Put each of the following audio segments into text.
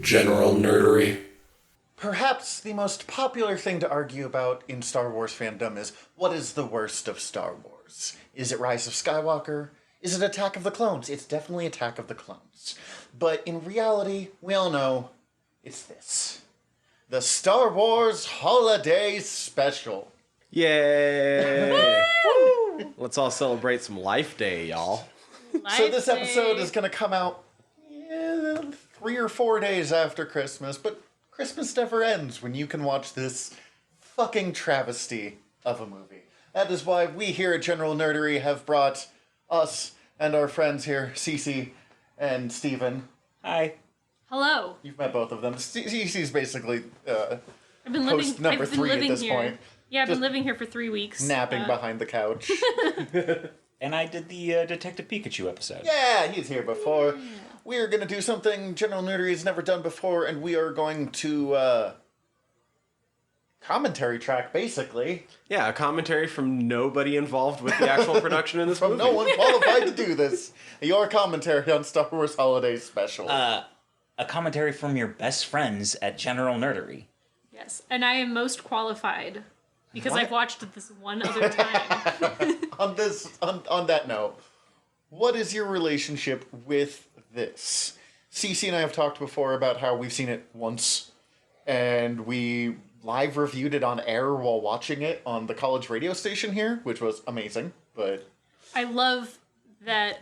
general nerdery. Perhaps the most popular thing to argue about in Star Wars fandom is what is the worst of Star Wars? Is it Rise of Skywalker? Is it Attack of the Clones? It's definitely Attack of the Clones. But in reality, we all know it's this. The Star Wars Holiday Special. Yay! Let's all celebrate some Life Day, y'all. So this episode is going to come out 3 or 4 days after Christmas, but Christmas never ends when you can watch this fucking travesty of a movie. That is why we here at General Nerdery have brought us and our friends here, Cece and Steven. Hi. Hello. You've met both of them. Cece's basically I've been living, host number I've been 3 at living this here. point. Yeah, I've Just been living here for 3 weeks. Napping behind the couch. And I did the Detective Pikachu episode. Yeah, he's here before. We are going to do something General Nerdery has never done before, and we are going to commentary track, basically. Yeah, a commentary from nobody involved with the actual production in this From movie. no one qualified to do this. Your commentary on Star Wars Holiday Special. A commentary from your best friends at General Nerdery. Yes, and I am most qualified because What? I've watched it this one other time. On that note, what is your relationship with this? Cece and I have talked before about how we've seen it once, and we live reviewed it on air while watching it on the college radio station here, which was amazing. But I love that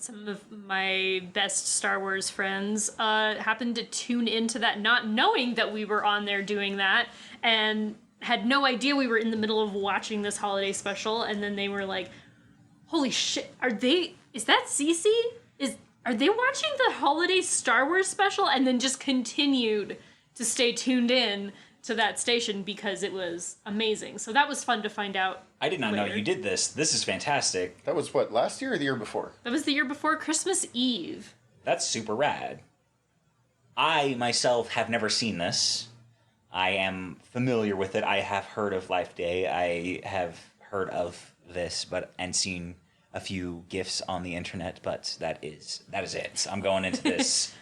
some of my best Star Wars friends happened to tune into that, not knowing that we were on there doing that, and had no idea we were in the middle of watching this holiday special, and then they were like, holy shit, is that Cece? Are they watching the holiday Star Wars special? And then just continued to stay tuned in to that station because it was amazing. So that was fun to find out. I did not know later. you did this. This is fantastic. that was what, last year or the year before? That was the year before Christmas Eve. That's super rad. I, myself, have never seen this. I am familiar with it. I have heard of Life Day. I have heard of this, and seen a few GIFs on the internet, but that is it. I'm going into this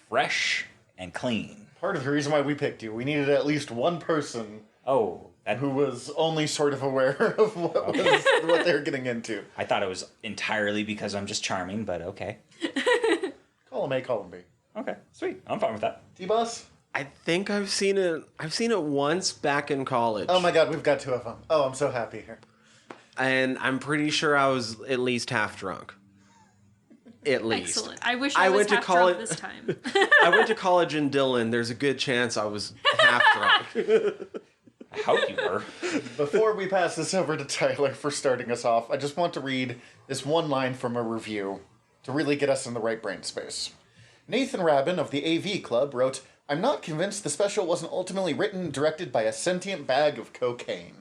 fresh and clean. Part of the reason why we picked you, we needed at least one person who was only sort of aware of what they were getting into. I thought it was entirely because I'm just charming, but okay. Call him A, call him B. Okay, sweet. I'm fine with that. T-Boss? I think I've seen it once back in college. Oh my god, we've got 2 of them. Oh, I'm so happy here. And I'm pretty sure I was at least half drunk. At least. Excellent. I wish I was went to half drunk college this time. I went to college in Dillon. There's a good chance I was half drunk. I hope you were. Before we pass this over to Tyler for starting us off, I just want to read this one line from a review to really get us in the right brain space. Nathan Rabin of the AV Club wrote, "I'm not convinced the special wasn't ultimately written and directed by a sentient bag of cocaine."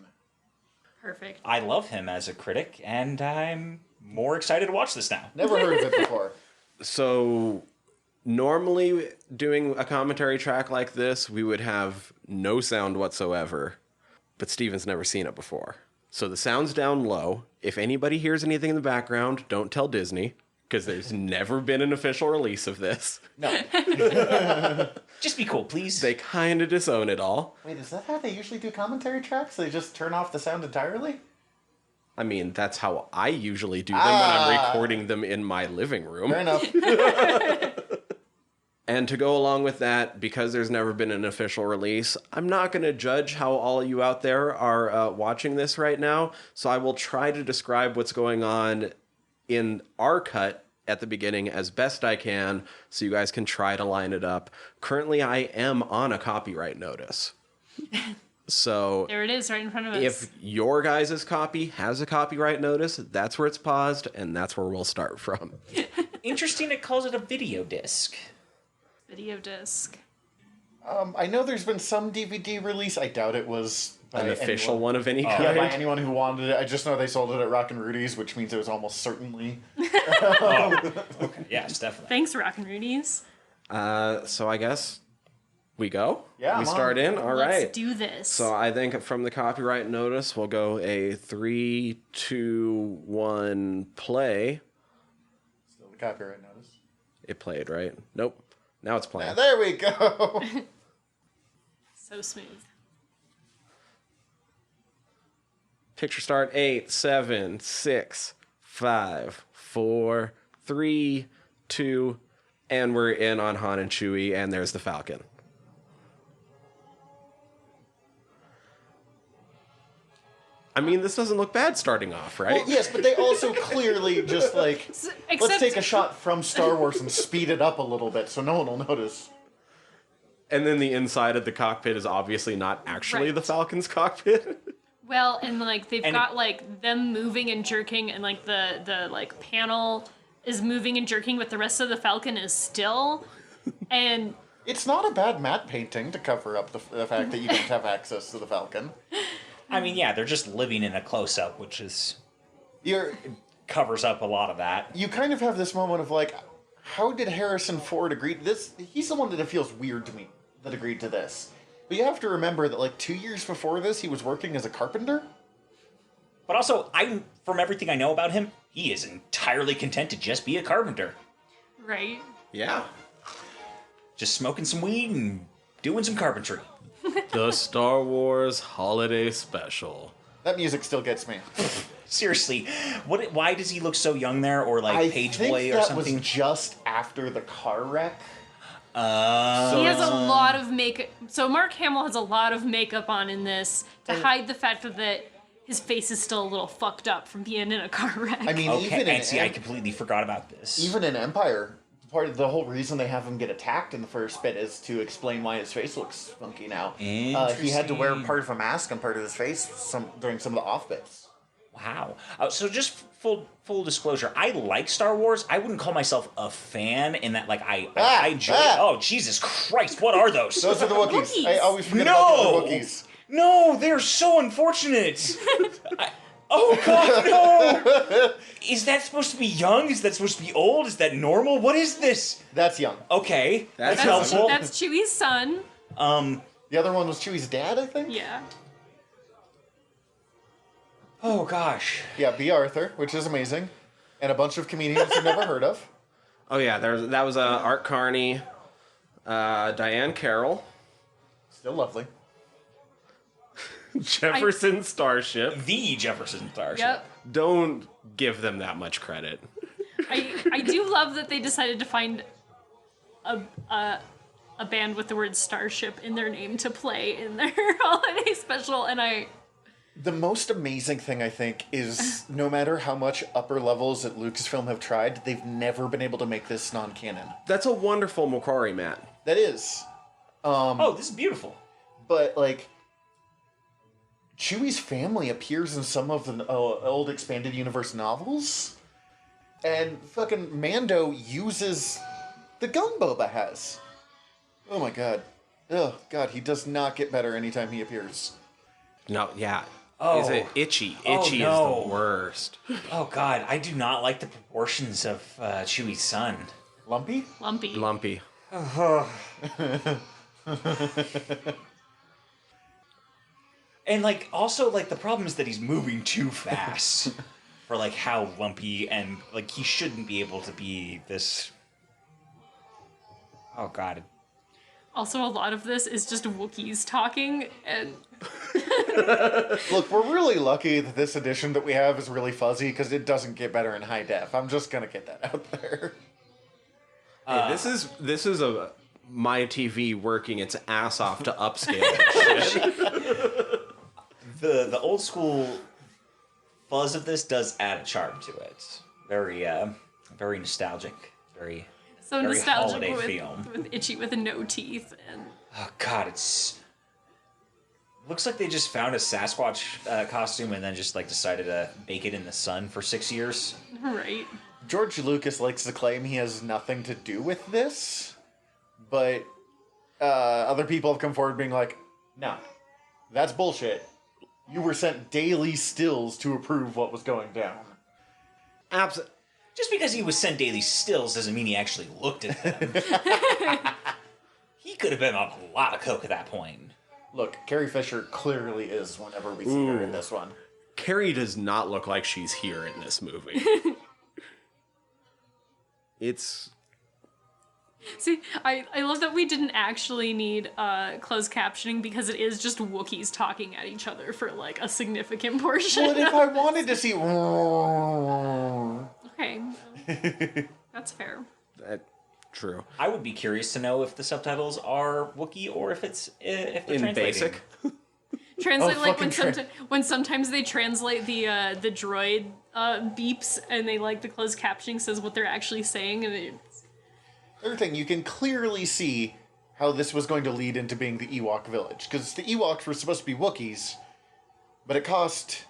Perfect. I love him as a critic, and I'm more excited to watch this now. Never heard of it before. So normally doing a commentary track like this, we would have no sound whatsoever. But Steven's never seen it before. So the sound's down low. If anybody hears anything in the background, don't tell Disney, because there's never been an official release of this. No. Just be cool, please. They kind of disown it all. Wait, is that how they usually do commentary tracks? They just turn off the sound entirely? I mean, that's how I usually do them when I'm recording them in my living room. Fair enough. And to go along with that, because there's never been an official release, I'm not going to judge how all of you out there are watching this right now. So I will try to describe what's going on in our cut at the beginning as best I can, so you guys can try to line it up. Currently, I am on a copyright notice. So There it is, right in front of us. if your guys' copy has a copyright notice, that's where it's paused, and that's where we'll start from. Interesting it calls it a video disc. Video disc. I know there's been some DVD release. I doubt it was by An official anyone. one of any Yeah, kind. by anyone who wanted it. I just know they sold it at Rockin' Rudy's, which means it was almost certainly. Okay, yes, definitely. Thanks, Rockin' Rudy's. So I guess we go? Yeah, We I'm on. start in? All right. Let's do this. So I think from the copyright notice, we'll go a 3, 2, 1, play. Still the copyright notice. It played, right? Nope. Now it's playing. There we go. So smooth. Picture start 8, 7, 6, 5, 4, 3, 2, and we're in on Han and Chewie, and there's the Falcon. I mean, this doesn't look bad starting off, right? Well, yes, but they also clearly just like, let's take a shot from Star Wars and speed it up a little bit so no one will notice. And then the inside of the cockpit is obviously not actually Right. the Falcon's cockpit. Well, and like they've got like them moving and jerking, and like the like panel is moving and jerking, but the rest of the Falcon is still. And It's not a bad matte painting to cover up the fact that you don't have access to the Falcon. I mean, yeah, they're just living in a close-up, which is You're covers up a lot of that. you kind of have this moment of like, how did Harrison Ford agree to this? He's the one that it feels weird to me that agreed to this. But you have to remember that like 2 years before this, he was working as a carpenter. But also, from everything I know about him, he is entirely content to just be a carpenter. right. Yeah. Just smoking some weed and doing some carpentry. The Star Wars Holiday Special. That music still gets me. Seriously, why does he look so young there, or like I page think boy that or something? was just after the car wreck. He has a lot of makeup. So Mark Hamill has a lot of makeup on in this to hide the fact that his face is still a little fucked up from being in a car wreck. I mean, Okay, even and in see, I completely forgot about this. even in Empire, part of the whole reason they have him get attacked in the first bit is to explain why his face looks funky now. He had to wear part of a mask on part of his face during some of the off bits. Wow. So just full disclosure, I like Star Wars. I wouldn't call myself a fan in that, like, I enjoy it. Oh, Jesus Christ, what are those? Those are the Wookiees. Wookiees. I always forget about the Wookiees. No, they're so unfortunate. Oh, God, no. Is that supposed to be young? Is that supposed to be old? Is that normal? What is this? That's young. Okay, that's that's helpful. that's Chewie's son. The other one was Chewie's dad, I think? Yeah. Oh, gosh. Yeah, B. Arthur, which is amazing. And a bunch of comedians you've never heard of. Oh yeah, that was Art Carney, Diane Carroll, Still lovely. Jefferson Starship. The Jefferson Starship. Yep. Don't give them that much credit. I do love that they decided to find a band with the word Starship in their name to play in their holiday special, and The most amazing thing, I think, is no matter how much upper levels at Lucasfilm have tried, they've never been able to make this non-canon. That's a wonderful Macquarie, Matt. That is. Oh, this is beautiful. But, like, Chewie's family appears in some of the old Expanded Universe novels. And fucking Mando uses the gun Boba has. Oh my god. Oh god, he does not get better anytime he appears. No, yeah. Oh. Is it itchy? Oh, Itchy no. is the worst. Oh, God, I do not like the proportions of Chewie's son. Lumpy? lumpy. Lumpy. And, like, also, like, the problem is that he's moving too fast for, like, how lumpy and, like, he shouldn't be able to be this... Oh, God. Also, a lot of this is just Wookiees talking, and Look, we're really lucky that this edition that we have is really fuzzy because it doesn't get better in high def. I'm just gonna get that out there. Hey, this is a my TV working its ass off to upscale this shit. The old school fuzz of this does add a charm to it. Very nostalgic. Very so Very nostalgic holiday film. with Itchy with no teeth, and Oh, God, looks like they just found a Sasquatch costume and then just, like, decided to bake it in the sun for 6 years. right. George Lucas likes to claim he has nothing to do with this, but other people have come forward being like, no, that's bullshit. You were sent daily stills to approve what was going down. Absolutely. Just because he was sent daily stills doesn't mean he actually looked at them. He could have been on a lot of coke at that point. Look, Carrie Fisher clearly is whenever we see her in this one. Carrie does not look like she's here in this movie. It's See, I love that we didn't actually need closed captioning because it is just Wookiees talking at each other for like a significant portion. What if I wanted to see? Okay, that's fair. True. I would be curious to know if the subtitles are Wookiee or if it's if they're In translating. basic. Translate like fucking when sometimes they translate the droid beeps and they like the closed captioning says what they're actually saying and it's... Other thing, you can clearly see how this was going to lead into being the Ewok village. Because the Ewoks were supposed to be Wookiees, but it cost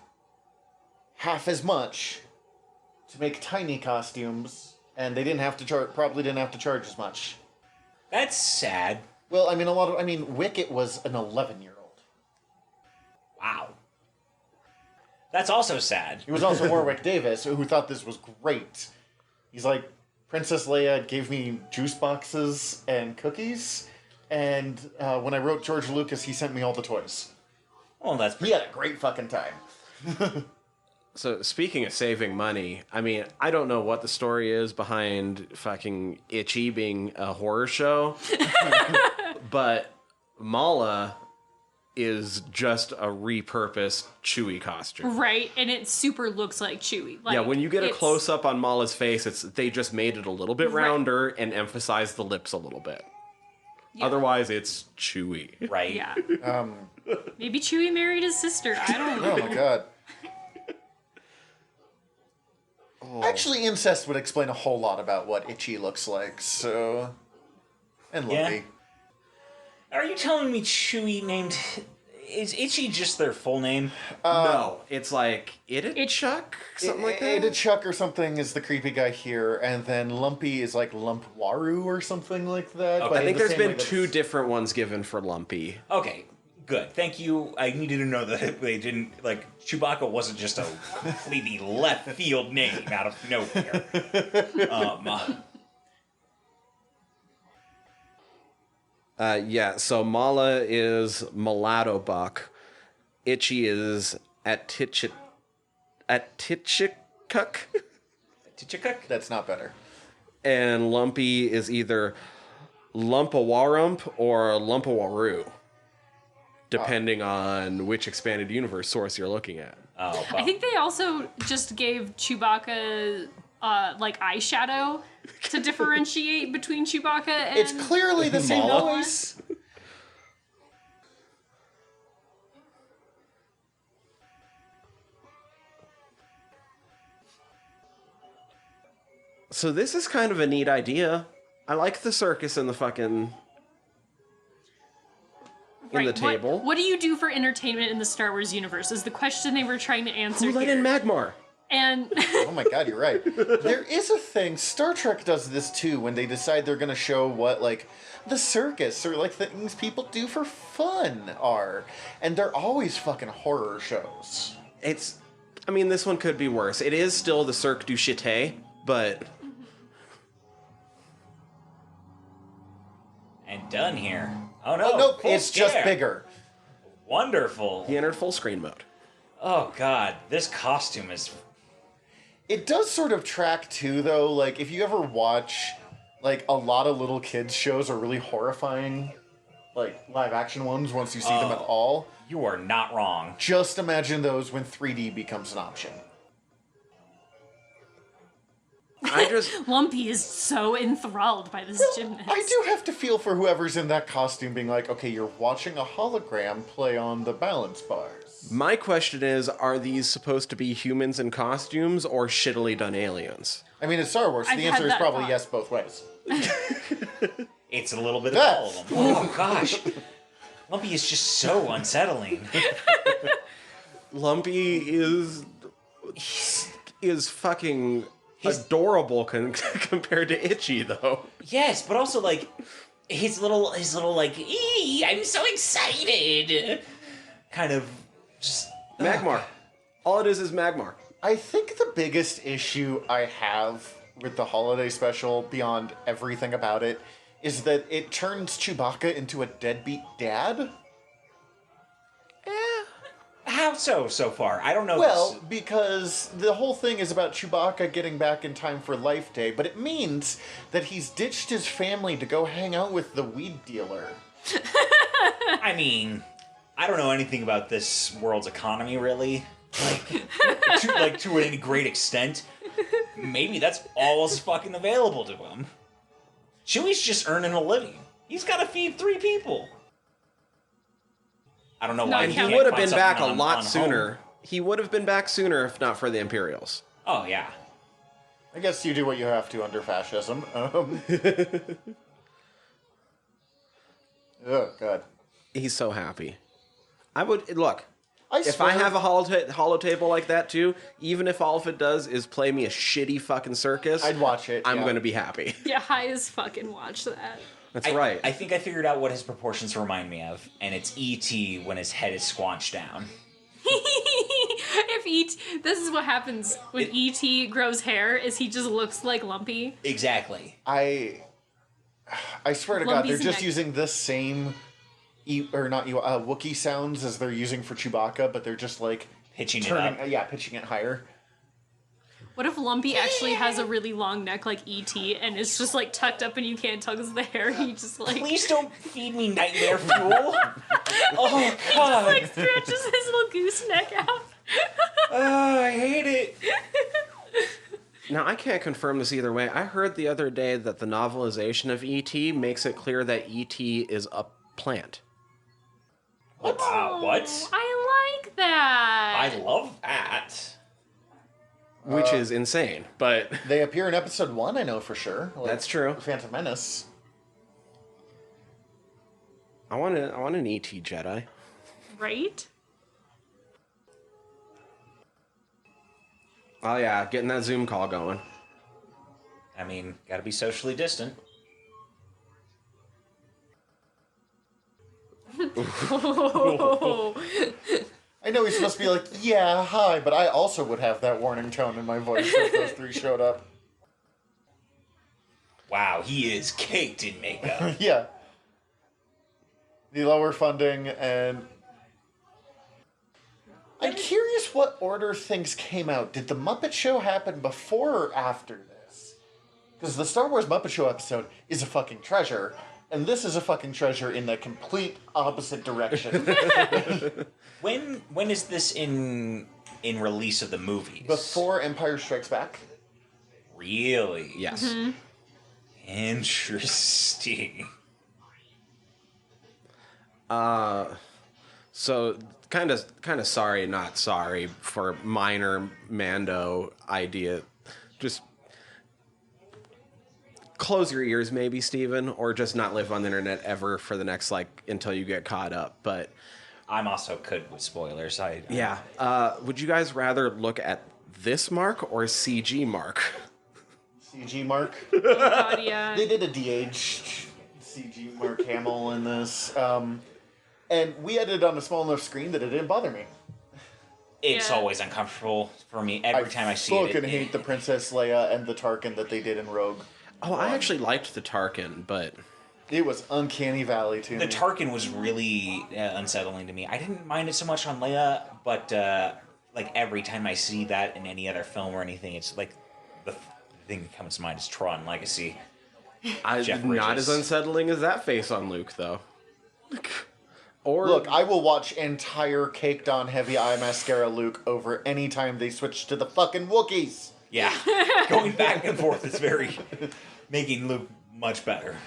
half as much to make tiny costumes, and they didn't have to probably didn't have to charge as much. That's sad. Well, I mean, Wicket was an 11-year-old. Wow. That's also sad. He was also Warwick Davis, who thought this was great. He's like, Princess Leia gave me juice boxes and cookies, and when I wrote George Lucas, he sent me all the toys. Well, that's He pretty... had a great fucking time. So speaking of saving money, I mean, I don't know what the story is behind fucking Itchy being a horror show, but Mala is just a repurposed Chewie costume. Right, and it super looks like Chewie. Like, Yeah, when you get a it's- close up on Mala's face, they just made it a little bit Right. rounder and emphasized the lips a little bit. Yeah. Otherwise, it's Chewie. Right. Yeah. Maybe Chewie married his sister. I don't know. Oh my god. Actually, incest would explain a whole lot about what Itchy looks like, so... And Yeah. Lumpy. Are you telling me Chewie named... Is Itchy just their full name? No, it's like Chuck, something like that. Ada Chuck or something is the creepy guy here, and then Lumpy is like Lumpwaru or something like that. Okay. but I in think the there's same way been that's- 2 different ones given for Lumpy. Okay, good. Thank you. I needed to know that they didn't... Like, Chewbacca wasn't just a completely left field name out of nowhere. Yeah, so Mala is Mulatto Buck. Itchy is Attichikuk. Tichikuk? That's not better. And Lumpy is either Lumpawarump or Lumpawaru, depending on which expanded universe source you're looking at. Oh, I think they also just gave Chewbacca like eyeshadow to differentiate between Chewbacca and... It's clearly the same Mala? voice. So this is kind of a neat idea. I like the circus and the fucking... in the table. What do you do for entertainment in the Star Wars universe is the question they were trying to answer Who let here. in Magmar? And Oh my god, you're right. There is a thing, Star Trek does this too, when they decide they're gonna show what, like, the circus or, like, things people do for fun are. And they're always fucking horror shows. It's... I mean, this one could be worse. It is still the Cirque du Chité, but... And done here. Oh, no. Oh, no, full it's just scale. bigger. Wonderful. He entered full screen mode. Oh, God. This costume is... It does sort of track too, though. Like, if you ever watch, like, a lot of little kids' shows are really horrifying, like, live-action ones once you see them at all. You are not wrong. Just imagine those when 3D becomes an option. I just... Lumpy is so enthralled by this gymnast. I do have to feel for whoever's in that costume being like, okay, you're watching a hologram play on the balance bars. My question is, are these supposed to be humans in costumes or shittily done aliens? I mean, it's Star Wars, so I've the had answer is that probably thought. yes both ways. It's a little bit of all of them. Oh, gosh. Lumpy is just so unsettling. Lumpy is fucking adorable compared to Itchy, though. Yes, but also, like, his little like, "Ee, I'm so excited." Kind of just... Magmar. All it is Magmar. I think the biggest issue I have with the holiday special, beyond everything about it, is that it turns Chewbacca into a deadbeat dad. How so far? I don't know. Well, because the whole thing is about Chewbacca getting back in time for Life Day, but it means that he's ditched his family to go hang out with the weed dealer. I mean, I don't know anything about this world's economy, really. To any great extent. Maybe that's all that's fucking available to him. Chewie's just earning a living. He's got to feed 3 people. I don't know why. And he he can't would have find been back a something lot on sooner. home. He would have been back sooner if not for the Imperials. Oh, yeah. I guess you do what you have to under fascism. Oh, God. He's so happy. I would look. I If swear, I have a holo table like that too, even if all of it does is play me a shitty fucking circus, I'd watch it. I'm yeah. gonna be happy. Yeah, high as fucking watch that. That's right. I think I figured out what his proportions remind me of, and it's E.T. when his head is squanched down. If this is what happens when ET grows hair, is he just looks like Lumpy. Exactly. I swear to God, Lumpy's they're just neck. using this same, Wookiee sounds as they're using for Chewbacca, but they're just like Pitching it turning, up. pitching it higher. What if Lumpy actually has a really long neck like ET and it's just like tucked up and you can't tell because the hair he just like Please don't feed me nightmare fuel. Oh, God. like stretches his little goose neck out. Oh, I hate it. Now, I can't confirm this either way. I heard the other day that the novelization of E.T. makes it clear that E.T. is a plant. What? What? I like that. I love that. Which is insane, but They appear in episode 1, I know for sure. Like, that's true. Phantom Menace. I want an E.T. Jedi. Right? Oh yeah, getting that Zoom call going. I mean, gotta be socially distant. Oh. I know he's supposed to be like, yeah, hi, but I also would have that warning tone in my voice if those 3 showed up. Wow, he is caked in makeup. Yeah. The lower funding and... I'm curious what order things came out. Did the Muppet Show happen before or after this? Because the Star Wars Muppet Show episode is a fucking treasure, and this is a fucking treasure in the complete opposite direction. When is this in release of the movies? Before Empire Strikes Back? Really? Yes. Mm-hmm. Interesting. So kind of sorry, not sorry for minor Mando idea. Just close your ears, maybe, Steven, or just not live on the internet ever for the next until you get caught up. But I'm also good with spoilers. yeah, would you guys rather look at this mark or CG mark? CG Mark? Oh God, yeah. They did a de-aged CG Mark Hamill in this. And we edited on a small enough screen that it didn't bother me. It's Yeah. always uncomfortable for me every time I see it. I fucking hate the Princess Leia and the Tarkin that they did in Rogue. Oh, I actually liked the Tarkin, but It was Uncanny Valley to me. The Tarkin was really unsettling to me. I didn't mind it so much on Leia, but every time I see that in any other film or anything, it's like the thing that comes to mind is Tron Legacy. Jeff not Bridges. as unsettling as that face on Luke, though. Or Look, I will watch entire caked on heavy eye mascara Luke over any time they switch to the fucking Wookiees. Yeah, going back and forth is very making Luke much better.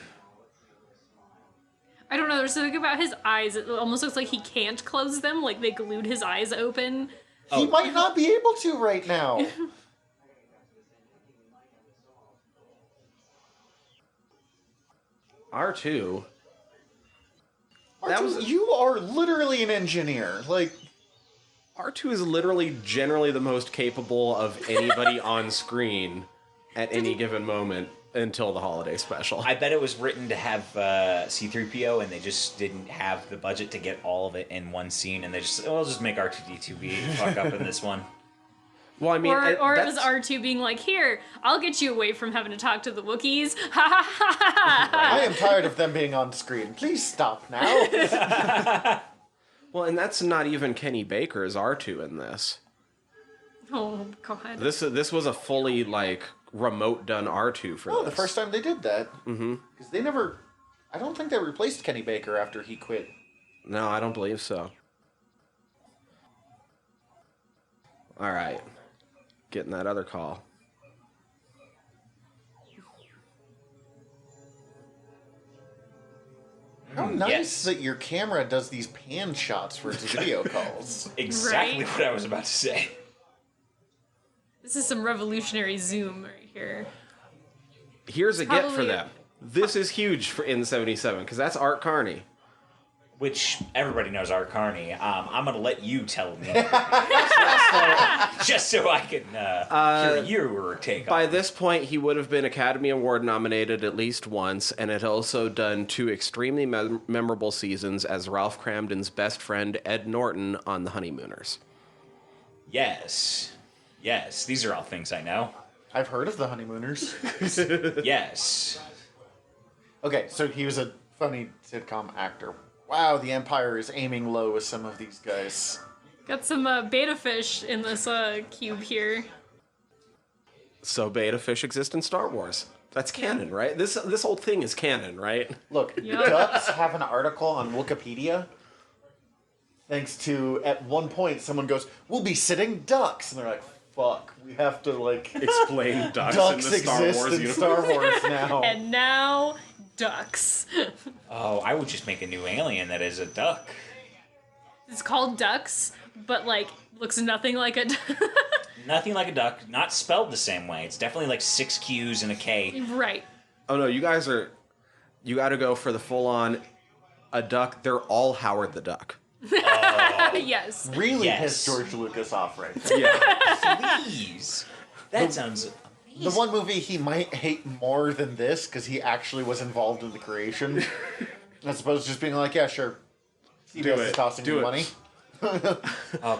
I don't know, there's something about his eyes. It almost looks like he can't close them, like they glued his eyes open. He might not be able to right now. R2. R2, you are literally an engineer. Like, R2 is literally generally the most capable of anybody on screen at any given moment until the holiday special. I bet it was written to have C-3PO, and they just didn't have the budget to get all of it in one scene, and they just, we'll just make R2-D2 be fuck up in this one. Well, I mean, Or it was that's- R2 being like, here, I'll get you away from having to talk to the Wookiees. Ha ha ha ha. I am tired of them being on screen. Please stop now. Well, and that's not even Kenny Baker's R2 in this. Oh God. This was a fully, like, remote done R2 for this. The first time they did that. Mm-hmm. Because they never... I don't think they replaced Kenny Baker after he quit. No, I don't believe so. All right. Getting that other call. How nice Yes. that your camera does these pan shots for its video calls. Exactly Right? what I was about to say. This is some revolutionary zoom right here. Here's a get for Probably- them. This is huge for in 77, because that's Art Carney. Which everybody knows Art Carney. I'm going to let you tell me. just so I can hear your take By on it. this point, he would have been Academy Award nominated at least once, and had also done 2 extremely memorable seasons as Ralph Cramden's best friend, Ed Norton, on The Honeymooners. Yes. Yes, these are all things I know. I've heard of the Honeymooners. Yes. Okay, so he was a funny sitcom actor. Wow, the Empire is aiming low with some of these guys. Got some beta fish in this cube here. So beta fish exist in Star Wars. That's canon, right? This whole thing is canon, right? Look, Yep. ducks have an article on Wikipedia. Thanks to, at one point, someone goes, "We'll be sitting ducks," and they're like, "Fuck, we have to like Explain ducks, ducks in the Star exist Wars in universe. Star Wars now." And now, ducks. Oh, I would just make a new alien that is a duck. It's called ducks, but like looks nothing like a. Nothing like a duck, not spelled the same way. It's definitely like 6 Q's and a K. Right. Oh no, you got to go for the full-on a duck. They're all Howard the Duck. Yes. Really Yes. pissed George Lucas off right there. Yeah. Please. That sounds The one movie he might hate more than this, because he actually was involved in the creation, as opposed to just being like, "Yeah, sure." CBS is it. tossing Do me it. money.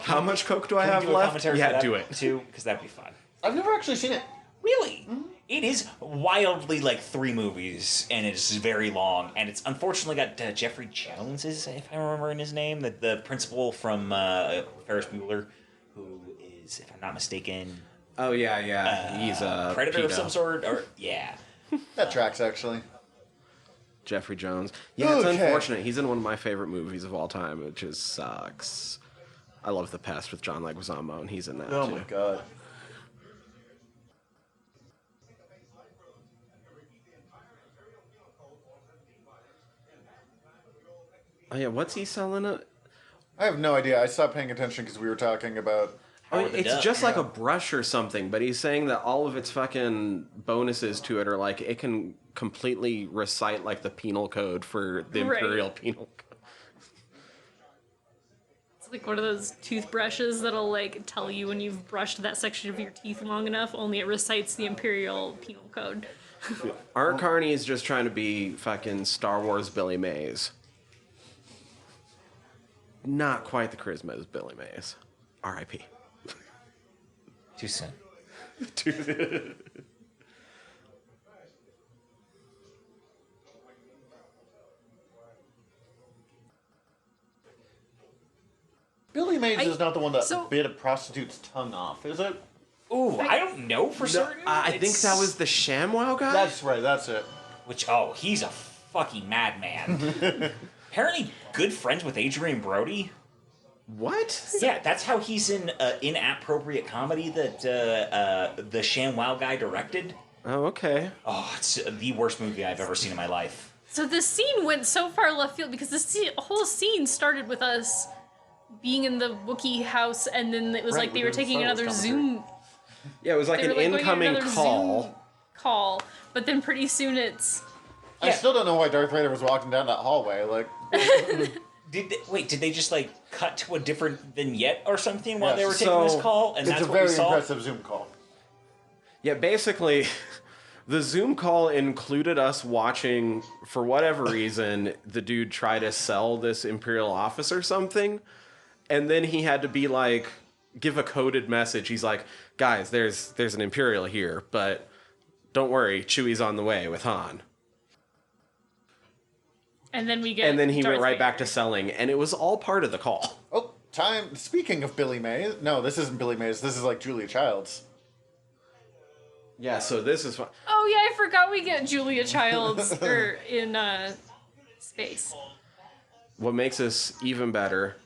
How much Coke do I Can we have do a left? commentary for Yeah, that do it. too, because that'd be fun. I've never actually seen it. Really? It is wildly like 3 movies, and it's very long, and it's unfortunately got Jeffrey Jones, if I'm remembering his name, the principal from Ferris Bueller, who is, if I'm not mistaken, Oh yeah. He's a Predator of pedo. some sort, or yeah. That tracks, actually. Jeffrey Jones. Yeah, it's Okay. unfortunate. He's in one of my favorite movies of all time. It just sucks. I love The Pest with John Leguizamo, and he's in that Oh too. my god. Oh yeah, what's he selling it? I have no idea. I stopped paying attention because we were talking about... Oh, Howard the it's Duck, just like yeah. a brush or something, but he's saying that all of its fucking bonuses to it are like it can completely recite like the penal code for the Right. Imperial Penal Code. It's like one of those toothbrushes that'll like tell you when you've brushed that section of your teeth long enough. Only it recites the Imperial Penal Code. Art Carney is just trying to be fucking Star Wars Billy Mays. Not quite the charisma as Billy Mays. R.I.P. Too soon. Billy Mays is not the one that so- bit a prostitute's tongue off, is it? Ooh, I don't know for certain. I think that was the ShamWow guy? That's right, that's it. Which, he's a fucking madman. Apparently good friends with Adrian Brody. What? Yeah, that's how he's in inappropriate comedy that the ShamWow guy directed. Oh, okay. Oh, it's the worst movie I've ever seen in my life. So the scene went so far left field because the whole scene started with us being in the Wookiee house, and then it was Right, like they we're were doing taking Star Wars another commentary. Zoom. Yeah, it was like They an were like going on incoming another call. Zoom call, but then pretty soon it's I still don't know why Darth Vader was walking down that hallway, like... Did they just like cut to a different vignette or something while Yes. they were taking this So, call? And It's that's a what we very saw? impressive Zoom call. Yeah, basically, the Zoom call included us watching, for whatever reason, the dude try to sell this Imperial office or something. And then he had to be like, give a coded message. He's like, guys, there's an Imperial here, but don't worry, Chewie's on the way with Han. And then we get. And then he Darth went right back to Vader. selling, and it was all part of the call. Oh, time. Speaking of Billy Mays. No, this isn't Billy Mays. This is like Julia Childs. Yeah, so this is fun. Oh yeah, I forgot we get Julia Childs in space. What makes this even better,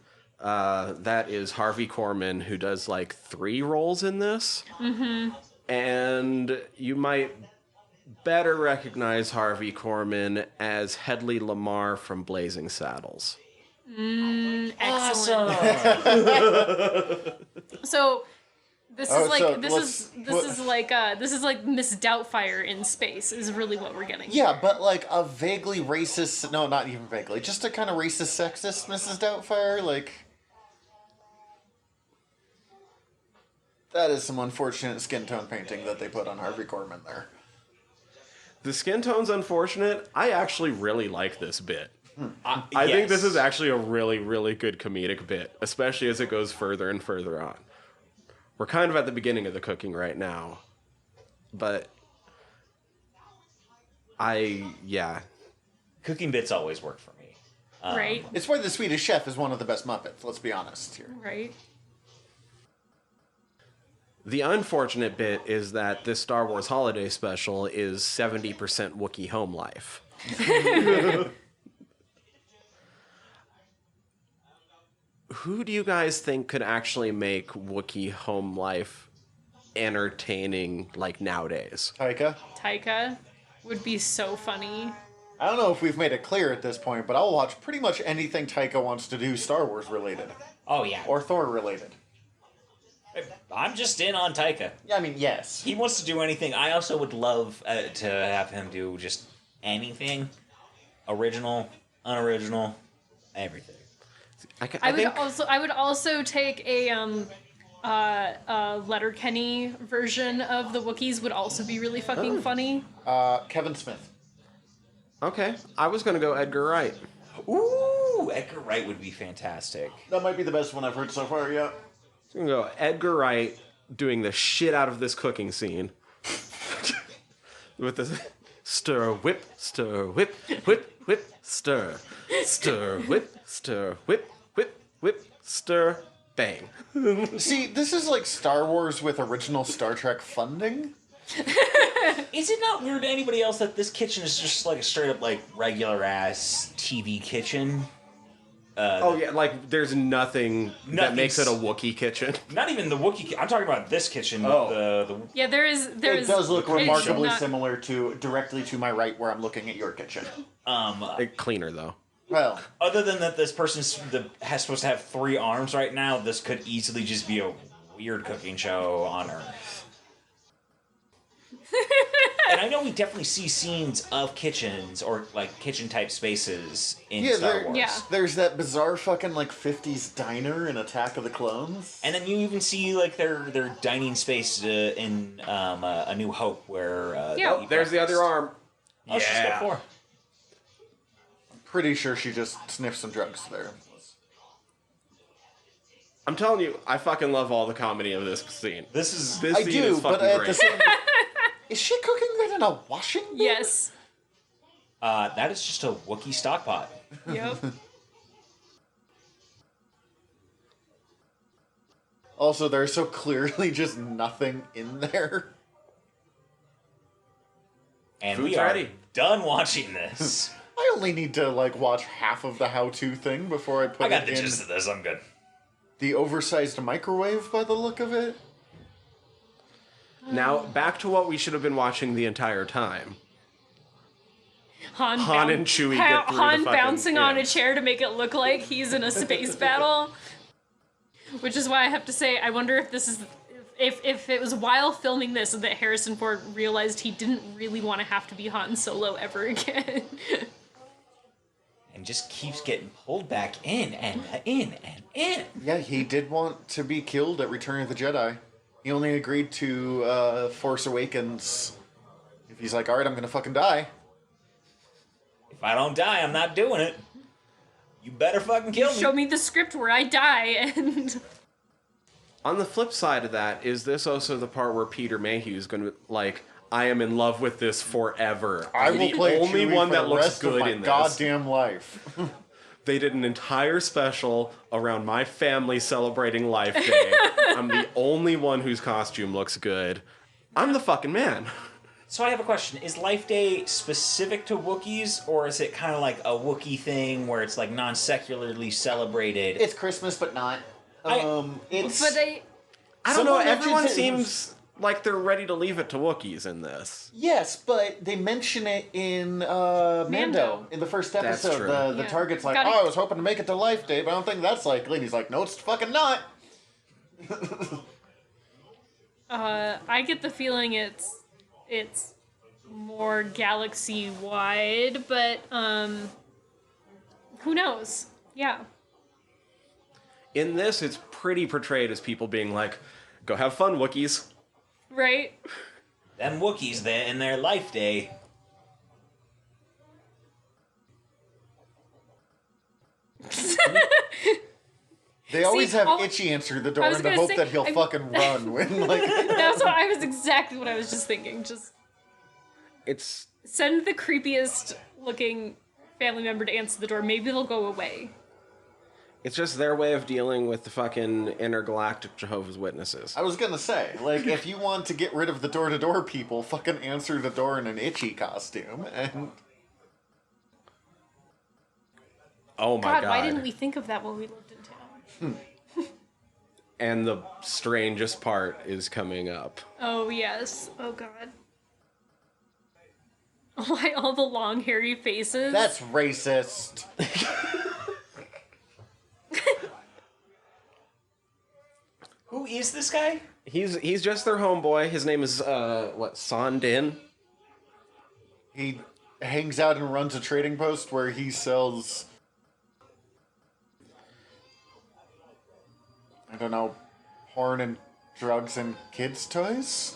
that is Harvey Korman, who does like 3 roles in this. Mm-hmm. And you might better recognize Harvey Korman as Hedley Lamar from Blazing Saddles. Excellent. So this Oh, is like so this is like Miss Doubtfire in space is really what we're getting. Yeah, but like a vaguely racist. No, not even vaguely. Just a kind of racist, sexist Mrs. Doubtfire. Like that is some unfortunate skin tone painting that they put on Harvey Korman there. The skin tone's unfortunate. I actually really like this bit. I Yes. think this is actually a really, really good comedic bit, especially as it goes further and further on. We're kind of at the beginning of the cooking right now, but Cooking bits always work for me. Right. It's why the Swedish Chef is one of the best Muppets. Let's be honest here. Right. The unfortunate bit is that this Star Wars holiday special is 70% Wookiee home life. Who do you guys think could actually make Wookiee home life entertaining like nowadays? Taika would be so funny. I don't know if we've made it clear at this point, but I'll watch pretty much anything Taika wants to do Star Wars related. Oh, yeah. Or Thor related. I'm just in on Taika. Yeah, I mean, yes. He wants to do anything. I also would love to have him do just anything. Original, unoriginal, everything. I would also take a Letterkenny version of the Wookiees would also be really fucking funny. Kevin Smith. Okay, I was going to go Edgar Wright. Ooh, Edgar Wright would be fantastic. That might be the best one I've heard so far, yeah. So I'm going to go Edgar Wright doing the shit out of this cooking scene. With the stir, whip, whip, whip, stir. Stir, whip, whip, whip, stir, bang. See, this is like Star Wars with original Star Trek funding. Is it not weird to anybody else that this kitchen is just like a straight up like regular ass TV kitchen? Oh yeah, like there's nothing that makes it a Wookiee kitchen. Not even the Wookiee. I'm talking about this kitchen. Oh. The Yeah, there is. It does look remarkably not- similar to directly to my right where I'm looking at your kitchen. Cleaner though. Well, Other than that, this person's supposed to have 3 arms right now. This could easily just be a weird cooking show on Earth. And I know we definitely see scenes of kitchens or like kitchen type spaces in Star Wars. Yeah. There's that bizarre fucking like 50s diner in Attack of the Clones. And then you even see like their dining space in A New Hope where Yeah. they eat There's the breakfast. other arm. Oh, she's got 4. Pretty sure she just sniffed some drugs there. I'm telling you, I fucking love all the comedy of this scene. This is This I scene do, is but fucking at great. the same is she cooking that in a washing bin? Yes. that is just a Wookiee stock pot. Yep. Also, there's so clearly just nothing in there. And Food's we are ready. done watching this. I only need to like watch half of the how-to thing before I put I got it the in gist of this. I'm good. the oversized microwave by the look of it. Now, back to what we should have been watching the entire time. Han and Chewie get through Han the fucking- bouncing on yeah. a chair to make it look like he's in a space battle. Which is why I have to say, I wonder if this is... If it was while filming this that Harrison Ford realized he didn't really want to have to be Han Solo ever again. And just keeps getting pulled back in and in and in. Yeah, he did want to be killed at Return of the Jedi. He only agreed to Force Awakens if he's like, alright, I'm gonna fucking die. If I don't die, I'm not doing it. You better fucking kill me. Show me the script where I die, and... On the flip side of that, is this also the part where Peter Mayhew's going to, like, I am in love with this forever. I I'm will the play only Chewie one for that the looks rest of good my in this. goddamn life. They did an entire special around my family celebrating Life Day. I'm the only one whose costume looks good. I'm the fucking man. So I have a question. Is Life Day specific to Wookiees, or is it kind of like a Wookiee thing where it's like non-secularly celebrated? It's Christmas, but not. It's But I don't Someone know, mentioned everyone it- seems like they're ready to leave it to Wookiees in this. yes, but they mention it in Mando Mando. in the first That's episode. true. The Yeah. target's like, Gotta- "Oh, I was hoping to make it to Life Day, but I don't think that's likely." And he's like, "No, it's fucking not." I get the feeling it's more galaxy wide, but who knows? Yeah. In this, it's pretty portrayed as people being like, go have fun, Wookiees. Right? Them Wookiees there in their Life Day. They always See, have all- Itchy answer the door I was in the gonna hope say, that he'll I'm- fucking run when, like... That's what I was exactly what I was just thinking. Just It's send the creepiest looking family member to answer the door. Maybe they'll go away. It's just their way of dealing with the fucking intergalactic Jehovah's Witnesses. I was gonna say, like, if you want to get rid of the door-to-door people, fucking answer the door in an Itchy costume, and... Oh my god. Why didn't we think of that when we lived in town? And the strangest part is coming up. Oh yes. Oh god. Why all the long hairy faces? That's racist. Who is this guy? He's just their homeboy. His name is Son Din. He hangs out and runs a trading post where he sells... I don't know, porn and drugs and kids' toys?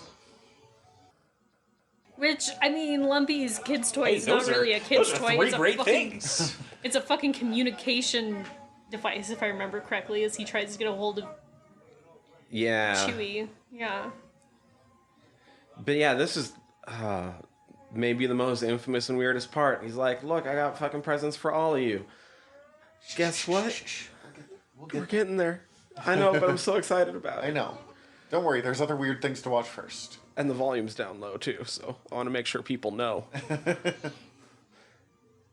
Which, I mean, Lumpy's kids' toy Hey, is not really a kid's those are toy. three It's a great fucking, things. It's a fucking communication device, if I remember correctly, as he tries to get a hold of Yeah. Chewie. Yeah. But yeah, this is maybe the most infamous and weirdest part. He's like, look, I got fucking presents for all of you. Guess what? We're getting there. I know, but I'm so excited about I it. know. Don't worry, there's other weird things to watch first. And the volume's down low, too, so I want to make sure people know.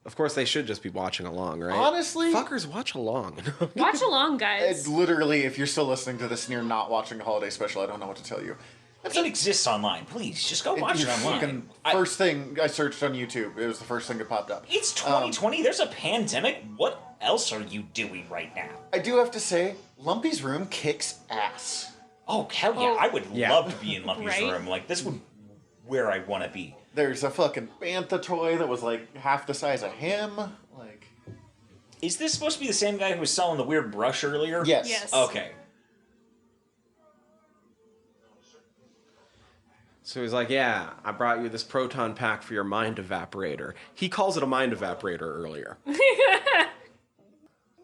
Of course, they should just be watching along, right? Honestly... Fuckers, watch along. Watch along, guys. Literally, if you're still listening to this and you're not watching a holiday special, I don't know what to tell you. It exists online. Please, just go watch it online. Fucking first thing I searched on YouTube, it was the first thing that popped up. It's 2020. There's a pandemic. What else are you doing right now? I do have to say, Lumpy's room kicks ass. Oh, hell yeah. Oh. I would Yeah. love to be in Lumpy's Right? room. Like, this would where I want to be. There's a fucking Bantha toy that was like half the size of him. Like, Is this supposed to be the same guy who was selling the weird brush earlier? yes. Yes. Okay. So he's like, yeah, I brought you this proton pack for your mind evaporator. He calls it a mind evaporator earlier.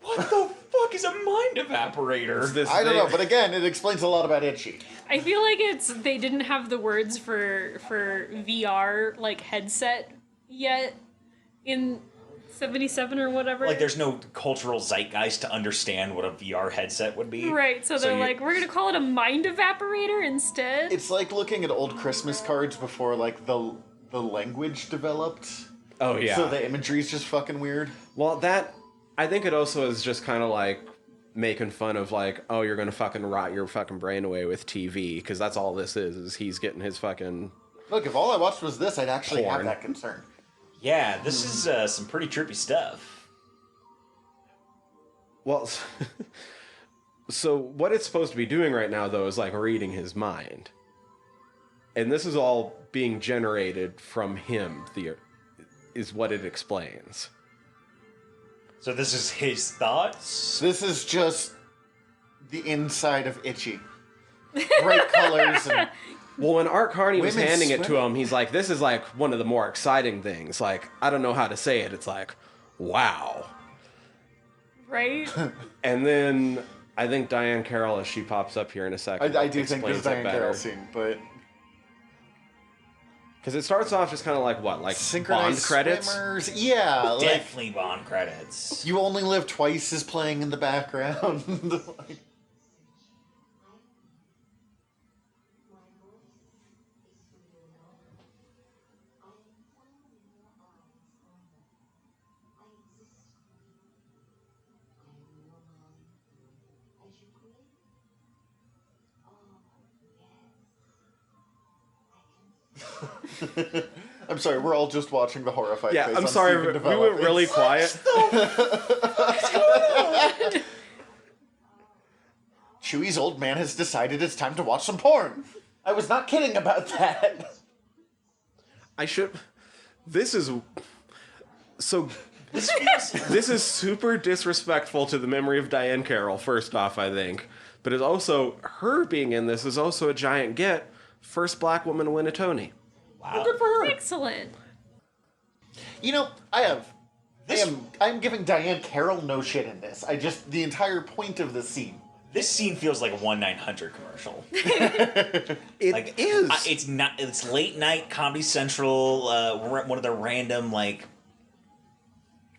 What the fuck is a mind evaporator? It's this I don't know, thing- but again, it explains a lot about Itchy. I feel like they didn't have the words for VR like headset yet in 77 or whatever. Like, there's no cultural zeitgeist to understand what a VR headset would be. Right, so they're you- like, we're gonna call it a mind evaporator instead. It's like looking at old Christmas cards before like the language developed. Oh, yeah. So the imagery's just fucking weird. Well, I think it also is just kind of like making fun of like, oh, you're gonna fucking rot your fucking brain away with TV, because that's all this is he's getting his fucking... Look, if all I watched was this, I'd actually have Porn. that concern. Yeah, this is some pretty trippy stuff. Well, so what it's supposed to be doing right now, though, is like reading his mind. And this is all being generated from him, is what it explains. So this is his thoughts? This is just the inside of Itchy. Bright colors and Well, when Art Carney was Women handing it to swimming. him, he's like, this is like one of the more exciting things. Like, I don't know how to say it. It's like, wow. Right? And then I think Diane Carroll, as she pops up here in a second, I do think this explains is it Diane better. Carroll scene, but Because it starts off just kind of like what? Like Synchronized Bond credits? swimmers. Yeah, like Definitely Bond credits. You Only Live Twice is playing in the background. Like, I'm sorry, we're all just watching the horrified face. I'm on sorry, Steven we develop. went really quiet. Chewie's old man has decided it's time to watch some porn. I was not kidding about that. I should... This is... So... This is super disrespectful to the memory of Diane Carroll, first off, I think. But it's also... Her being in this is also a giant get. First black woman to win a Tony. Wow. Well, good for her. Excellent. You know, I'm giving Diane Carroll no shit in this. The entire point of the scene. This scene feels like a 1-900 commercial. It is. It's late night Comedy Central. One of the random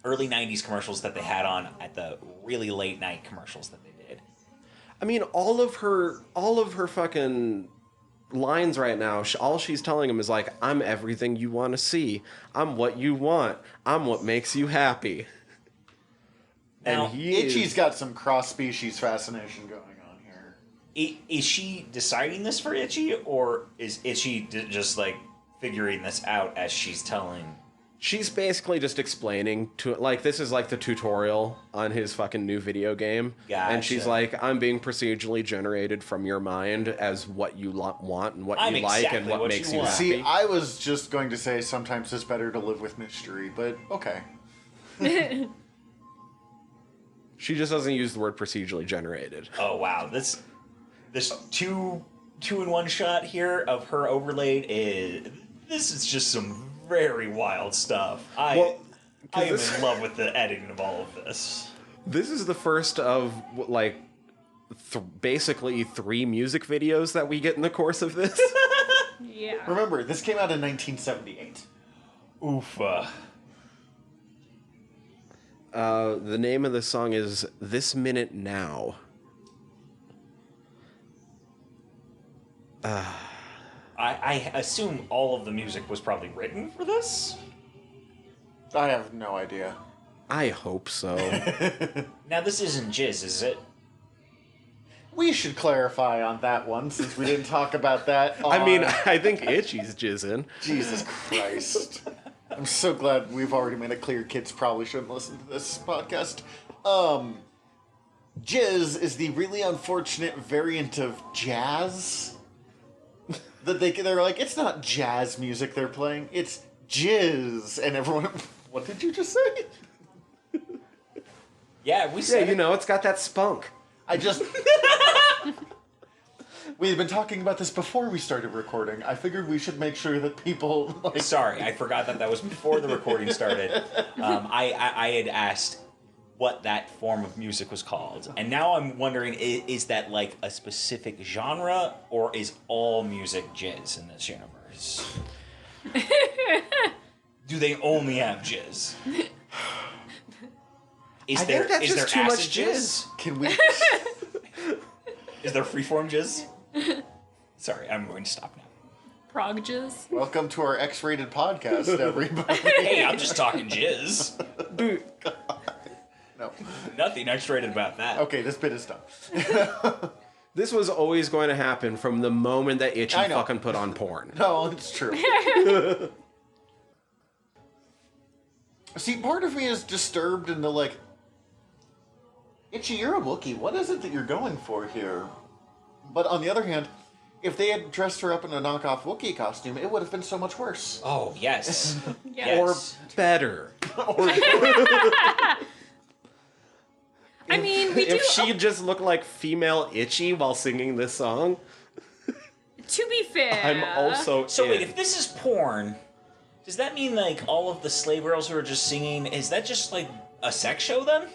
early 90s commercials that they had on at the really late night commercials that they did. I mean, all of her fucking lines right now, all she's telling him is like, I'm everything you want to see. I'm what you want. I'm what makes you happy. Now, And Itchy's got some cross-species fascination going on here. Is she deciding this for Itchy, or is Itchy just figuring this out as she's telling? She's basically just explaining to this is like the tutorial on his fucking new video game. Gotcha. And she's like, I'm being procedurally generated from your mind as what you want and what I'm you like exactly and what what makes you you want. happy. See, I was just going to say sometimes it's better to live with mystery, but okay. She just doesn't use the word procedurally generated. Oh wow, this two in one shot here of her overlaid is just some very wild stuff. I am in love with the editing of all of this. This is the first of basically 3 music videos that we get in the course of this. Yeah. Remember, this came out in 1978. Oofa. The name of the song is This Minute Now. I assume all of the music was probably written for this. I have no idea. I hope so. Now this isn't jizz, is it? We should clarify on that one, since we didn't talk about that. I mean, I think Itchy's jizzing. Jesus Christ. I'm so glad we've already made it clear kids probably shouldn't listen to this podcast. Jizz is the really unfortunate variant of jazz. That they're like, it's not jazz music they're playing, it's jizz. And everyone, what did you just say? Yeah, we said it's got that spunk. We've been talking about this before we started recording. I figured we should make sure that people... Sorry, I forgot that was before the recording started. I had asked what that form of music was called. And now I'm wondering, is that a specific genre, or is all music jizz in this universe? Do they only have jizz? I think that's just too much jizz. Can we... Is there freeform jizz? Sorry, I'm going to stop now. Progjes. Welcome to our X-rated podcast, everybody. Hey, I'm just talking jizz. Dude, No. Nothing X-rated about that. Okay, this bit is done. this was always going to happen from the moment that Itchy I know. fucking put on porn. No, it's true. See, part of me is disturbed in the Itchy, you're a Wookiee. What is it that you're going for here? But on the other hand, if they had dressed her up in a knockoff Wookiee costume, it would have been so much worse. Oh, yes. Yeah. Yes. Better. I mean, we do. If she just looked like female Itchy while singing this song, To be fair, I'm also So in. wait, if this is porn, does that mean all of the slave girls who are just singing, is that just a sex show then?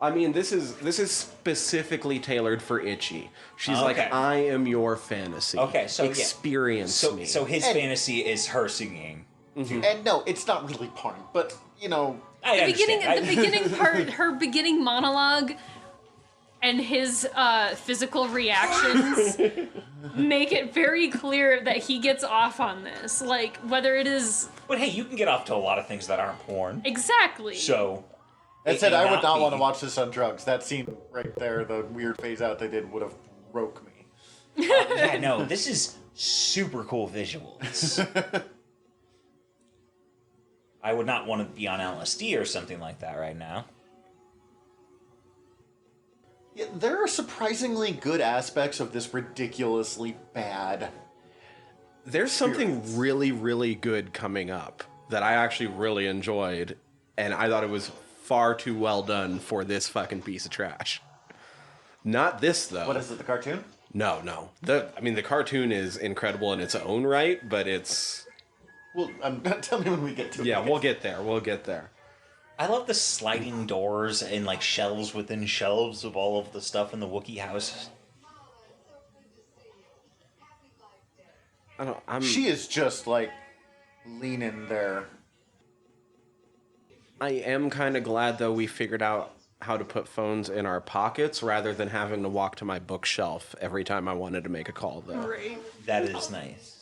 I mean, this is specifically tailored for Itchy. She's Okay. like, I am your fantasy. Okay, so experience me. So his fantasy is her singing. And no, it's not really porn, but you know, I The beginning part, her beginning monologue, and his physical reactions make it very clear that he gets off on this. Like, whether it is... But hey, you can get off to a lot of things that aren't porn. Exactly. So... that it said, may I would not be- want to watch this on drugs. That scene right there, the weird phase out they did, would have broke me. Yeah, no, this is super cool visuals. I would not want to be on LSD or something like that right now. Yeah, there are surprisingly good aspects of this ridiculously bad. There's something really, really good coming up that I actually really enjoyed, and I thought it was far too well done for this fucking piece of trash. Not this, though. What is it, the cartoon? No. The cartoon is incredible in its own right, but it's... Well, tell me when we get to it. Yeah, we'll get there. I love the sliding doors and like shelves within shelves of all of the stuff in the Wookiee house. She is just like leaning there. I am kind of glad, though, we figured out how to put phones in our pockets rather than having to walk to my bookshelf every time I wanted to make a call, though. Right. That is nice.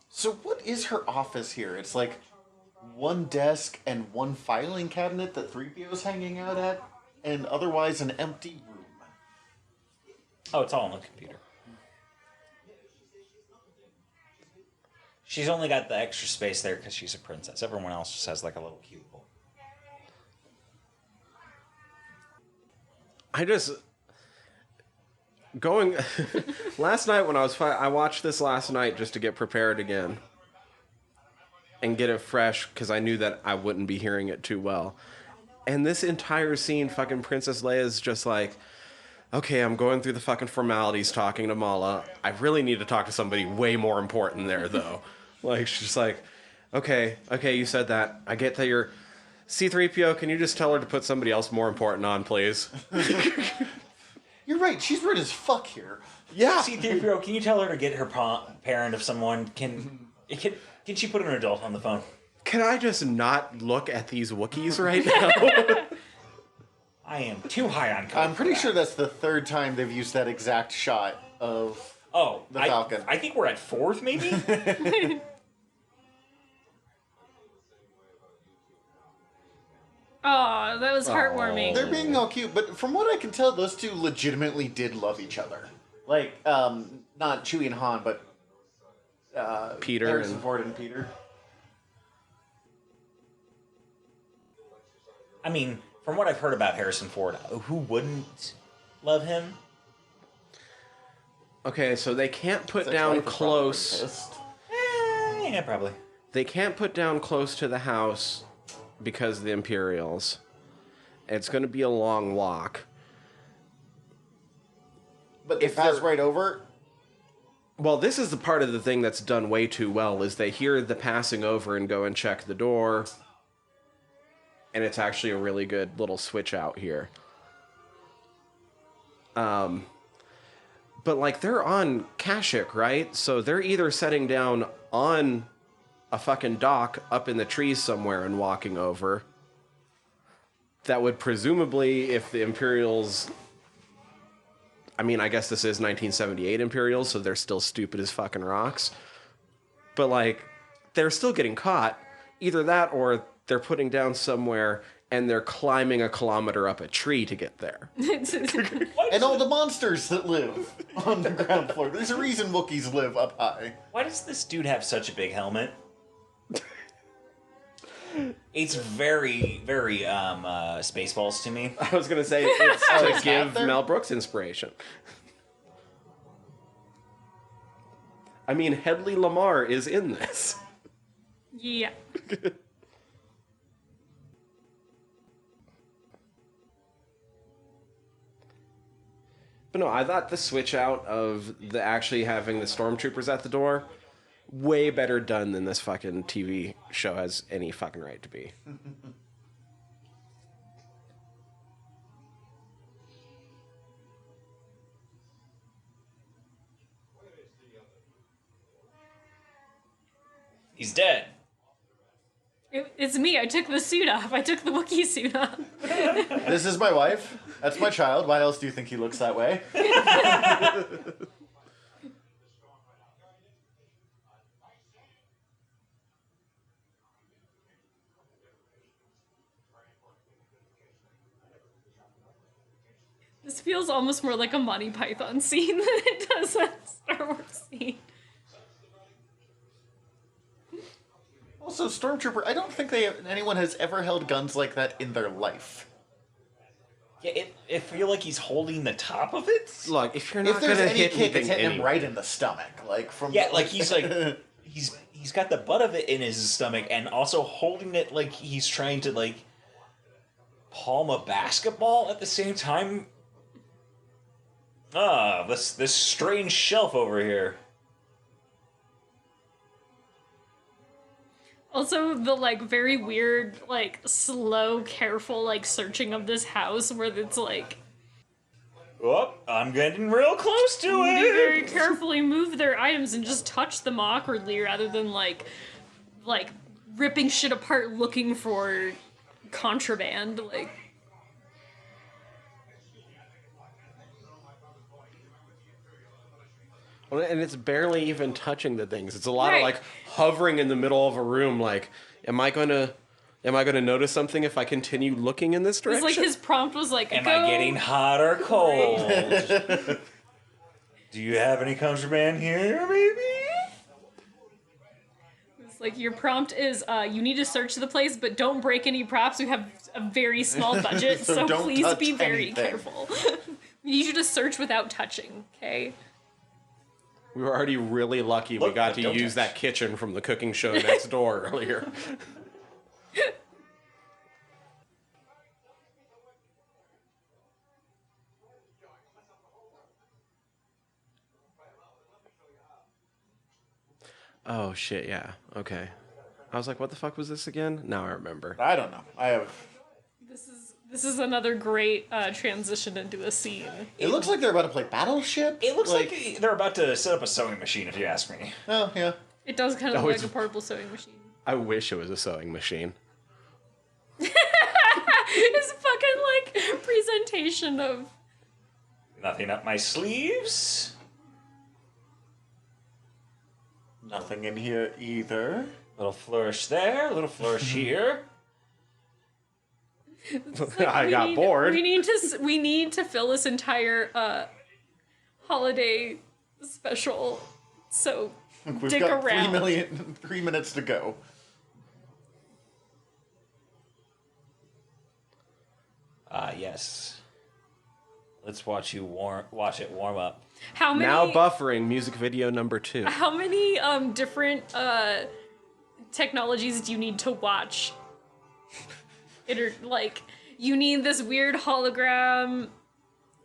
So what is her office here? It's like one desk and one filing cabinet that 3PO's hanging out at, and otherwise an empty room. Oh, it's all on the computer. She's only got the extra space there because she's a princess. Everyone else just has like a little cubicle. Last night when I watched this last night just to get prepared again and get it fresh because I knew that I wouldn't be hearing it too well. And this entire scene, fucking Princess Leia's just like, okay, I'm going through the fucking formalities talking to Mala. I really need to talk to somebody way more important there, though. Like, she's just like, okay, you said that. I get that you're... C-3PO, can you just tell her to put somebody else more important on, please? You're right, she's rude as fuck here. Yeah. C-3PO, can you tell her to get her parent of someone? Can she put an adult on the phone? Can I just not look at these Wookiees right now? I am too high on code. I'm pretty sure that's the third time they've used that exact shot of the Falcon. I think we're at fourth, maybe? Oh, that was heartwarming. They're being all cute, but from what I can tell, those two legitimately did love each other. Like, not Chewie and Han, but Peter Harrison and... Ford and Peter. I mean, from what I've heard about Harrison Ford, who wouldn't love him? Okay, so they can't put His down ex-wife is probably close... pissed. Yeah, probably. They can't put down close to the house because of the Imperials. It's going to be a long walk. But they If pass they're- right over. Well, this is the part of the thing that's done way too well, is they hear the passing over and go and check the door. And it's actually a really good little switch out here. But, like, they're on Kashyyyk, right? So they're either setting down on a fucking dock up in the trees somewhere and walking over. That would presumably, if the Imperials... I mean, I guess this is 1978 Imperials, so they're still stupid as fucking rocks. But, like, they're still getting caught. Either that or they're putting down somewhere and they're climbing a kilometer up a tree to get there. And all the monsters that live on the ground floor. There's a reason Wookiees live up high. Why does this dude have such a big helmet? It's very, very Spaceballs to me. I was going to say, it's to it's give not there? Mel Brooks inspiration. I mean, Hedley Lamar is in this. Yeah. But no, I thought the switch out of the actually having the stormtroopers at the door, way better done than this fucking TV show has any fucking right to be. He's dead. It's me. I took the suit off. I took the Wookiee suit off. This is my wife. That's my child. Why else do you think he looks that way? This feels almost more like a Monty Python scene than it does a Star Wars scene. Also, Stormtrooper, I don't think anyone has ever held guns like that in their life. Yeah, it feel like he's holding the top of it. Look, if you're If not there's gonna any hit kick, it's anything hitting him anyway. right in the stomach. Like, from... Yeah, like he's like he's got the butt of it in his stomach and also holding it like he's trying to like palm a basketball at the same time. Ah, this strange shelf over here. Also, the, like, very weird, like, slow, careful, like, searching of this house where it's, like... Oh, I'm getting real close to They it! very carefully move their items and just touch them awkwardly rather than, like, ripping shit apart looking for contraband, like... And it's barely even touching the things. It's a lot Right. of like hovering in the middle of a room. Like, am I gonna notice something if I continue looking in this It's direction? like his prompt was like, Am go... I getting hot or cold? Do you have any contraband here, maybe? It's like, your prompt is, you need to search the place, but don't break any props. We have a very small budget, So so don't please touch be very anything. careful. We need you to search without touching, okay? We were already really lucky we Look, got but to don't use touch. that kitchen from the cooking show next door earlier. Oh shit, yeah. Okay. I was like, what the fuck was this again? Now I remember. I don't know. I have... This is another great transition into a scene. It looks like they're about to play Battleship. It looks like they're about to set up a sewing machine, if you ask me. Oh, yeah. It does kind of Oh, look it's- like a portable sewing machine. I wish it was a sewing machine. His fucking, like, presentation of... Nothing up my sleeves. Nothing in here either. Little flourish there, little flourish here. I got bored. We need to fill this entire holiday special. So We've dick got around. 3 minutes to go. Yes. Let's watch it warm up. How many Now buffering music video number 2. How many different technologies do you need to watch? Like, you need this weird hologram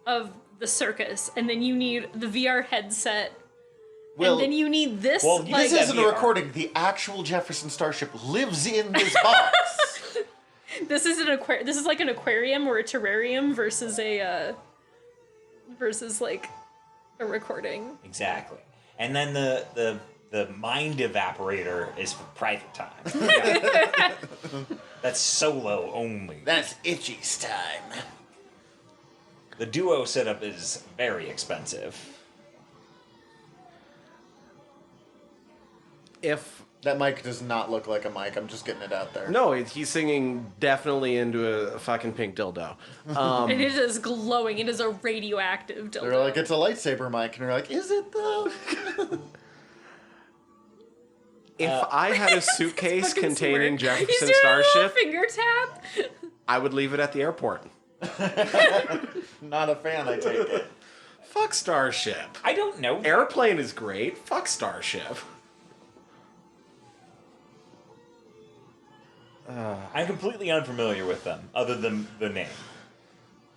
of the circus, and then you need the VR headset, Well, and then you need this. well, you like, this isn't a VR. recording. The actual Jefferson Starship lives in this box. this is This is like an aquarium or a terrarium versus like a recording. Exactly. And then the mind evaporator is for private time. That's solo only. That's Itchy's time. The duo setup is very expensive. If That mic does not look like a mic. I'm just getting it out there. no, he's singing definitely into a fucking pink dildo. And it is glowing. It is a radioactive dildo. They're like, it's a lightsaber mic. And you're like, is it though? If I had a suitcase Fucking containing smart. He's Jefferson doing a little Starship, finger tap. I would leave it at the airport. Not a fan, I take it. Fuck Starship. I don't know. Airplane is great. Fuck Starship. I'm completely unfamiliar with them, other than the name.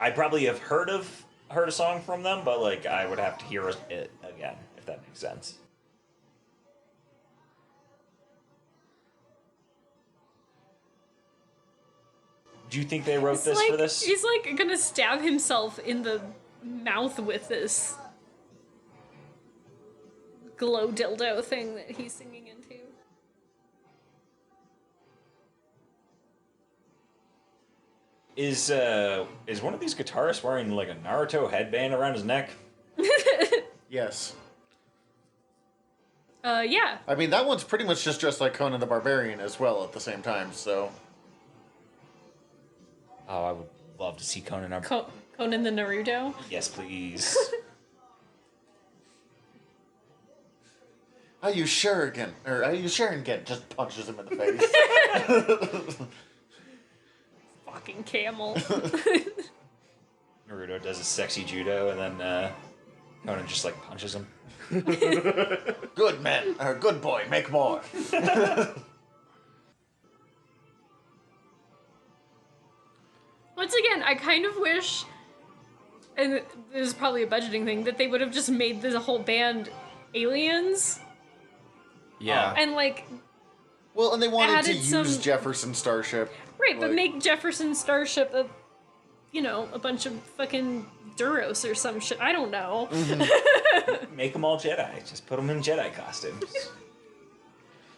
I probably have heard of heard a song from them, but like I would have to hear it again, if that makes sense. Do you think they wrote this for this? He's like gonna stab himself in the mouth with this glow dildo thing that he's singing into. Is one of these guitarists wearing like a Naruto headband around his neck? Yes. Yeah. I mean, that one's pretty much just dressed like Conan the Barbarian as well at the same time, so... Oh, I would love to see Conan. Conan the Naruto? Yes, please. Are you sure again? Or are you sure again? Just punches him in the face. Fucking camel. Naruto does a sexy judo, and then Conan just like punches him. Good men, or good boy, make more. Once again, I kind of wish, and this is probably a budgeting thing, that they would have just made the whole band aliens. Yeah. And like, Well, and they wanted to Added use some- Jefferson Starship. right, but Like- make Jefferson Starship a bunch of fucking Duros or some shit. I don't know. Make them all Jedi. Just put them in Jedi costumes.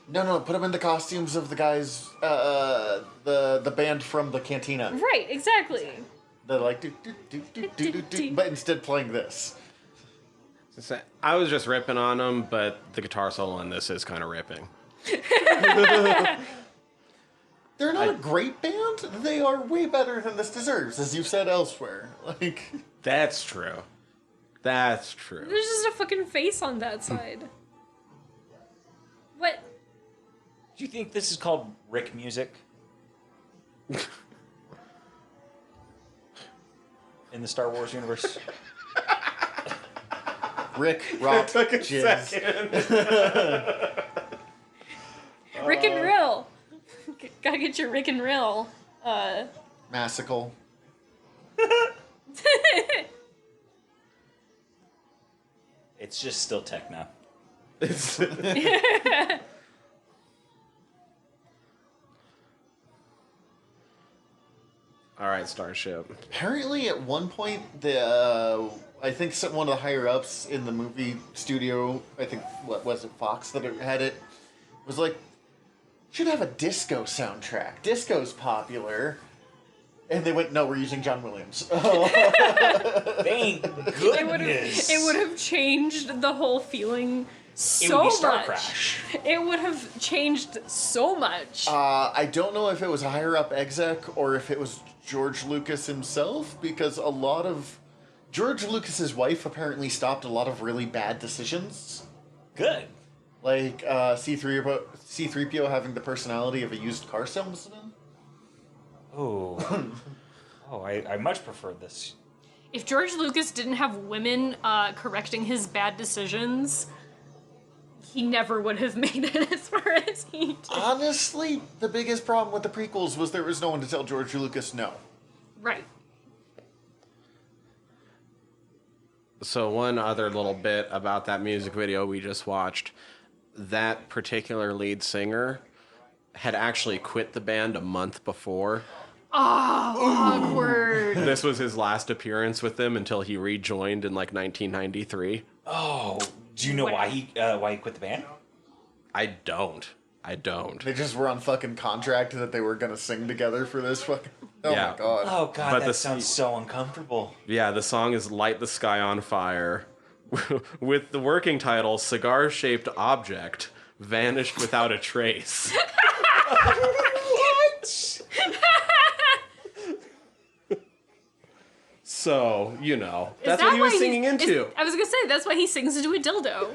No, put them in the costumes of the guys, the band from the Cantina. Right, exactly. They're like, do, but instead playing this. I was just ripping on them, but the guitar solo in this is kind of ripping. They're not a great band. They are way better than this deserves, as you've said elsewhere. Like, That's true. That's true. There's just a fucking face on that side. What? Do you think this is called Rick music? In the Star Wars universe? Rick, Rock, Jizz. Rick and Rill. Gotta get your Rick and Rill. Massicle. It's just still techno. All right, Starship. Apparently, at one point, I think one of the higher ups in the movie studio, I think, what was it, Fox that had it, was like, should have a disco soundtrack. Disco's popular. And they went, no, we're using John Williams. Thank goodness. It would have changed the whole feeling so It would be Star much. Crash. It would have changed so much. I don't know if it was a higher up exec or if it was George Lucas himself, because a lot of George Lucas's wife apparently stopped a lot of really bad decisions. Good. Like C-3PO having the personality of a used car salesman. Oh. I much prefer this. If George Lucas didn't have women correcting his bad decisions, he never would have made it as far as he did. Honestly, the biggest problem with the prequels was there was no one to tell George Lucas no. Right. So one other little bit about that music video we just watched, that particular lead singer had actually quit the band a month before. Oh, awkward. This was his last appearance with them until he rejoined in like 1993. Oh, do you know why he quit the band? I don't. They just were on fucking contract that they were gonna sing together for this fucking... Oh Yeah. my god. Oh god, But that sounds so uncomfortable. Yeah, the song is Light the Sky on Fire, with the working title Cigar-Shaped Object Vanished Without a Trace. So, you know, that's what he was singing into. I was gonna say, that's why he sings into a dildo.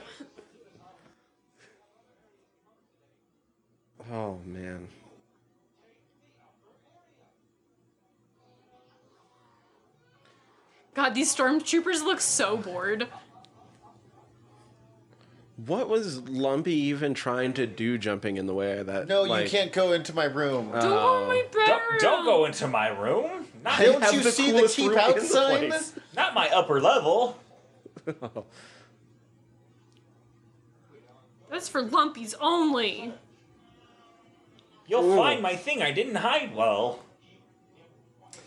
Oh, man. God, these stormtroopers look so bored. What was Lumpy even trying to do jumping in the way of that? No, like, you can't go into my room. Go on my bedroom. Don't go into my room. Not, Don't have you the see the coolest keep room out in the sign? place. not my upper level. That's for lumpies only. You'll find my thing. I didn't hide well.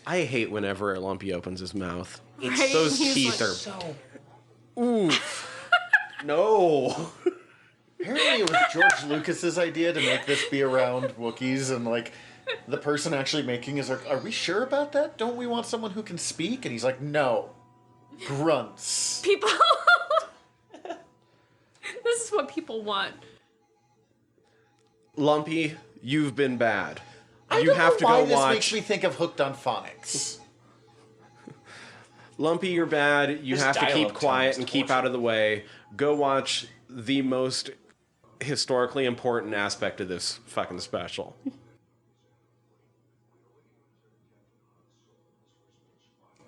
I hate whenever Lumpy opens his mouth. Right? Those He's teeth like, are... So Ooh. No. Apparently it was George Lucas's idea to make this be around Wookiees, and like the person actually making is like, are we sure about that? Don't we want someone who can speak? And he's like, no. Grunts. People. This is what people want. Lumpy, you've been bad. I You don't have know to why go this watch... makes me think of Hooked on Phonics. Lumpy, you're bad. You This have to keep dialogue quiet tone and is keep torture. out of the way. Go watch the most historically important aspect of this fucking special.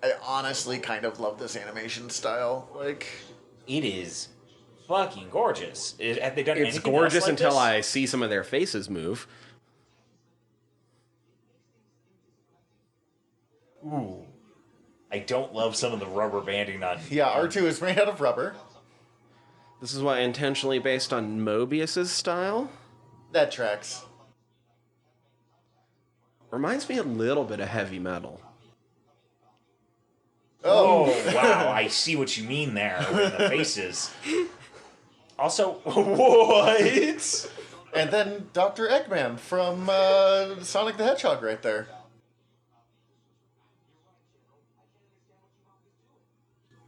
I honestly kind of love this animation style. Like, it is fucking gorgeous. Have they done It's anything gorgeous else like until this? I see some of their faces move. Ooh. I don't love some of the rubber banding on. yeah, R2 is made out of rubber. This is why intentionally based on Mobius's style. That tracks. Reminds me a little bit of Heavy Metal. Oh, wow. I see what you mean there with the faces. Also, what? And then Dr. Eggman from Sonic the Hedgehog right there.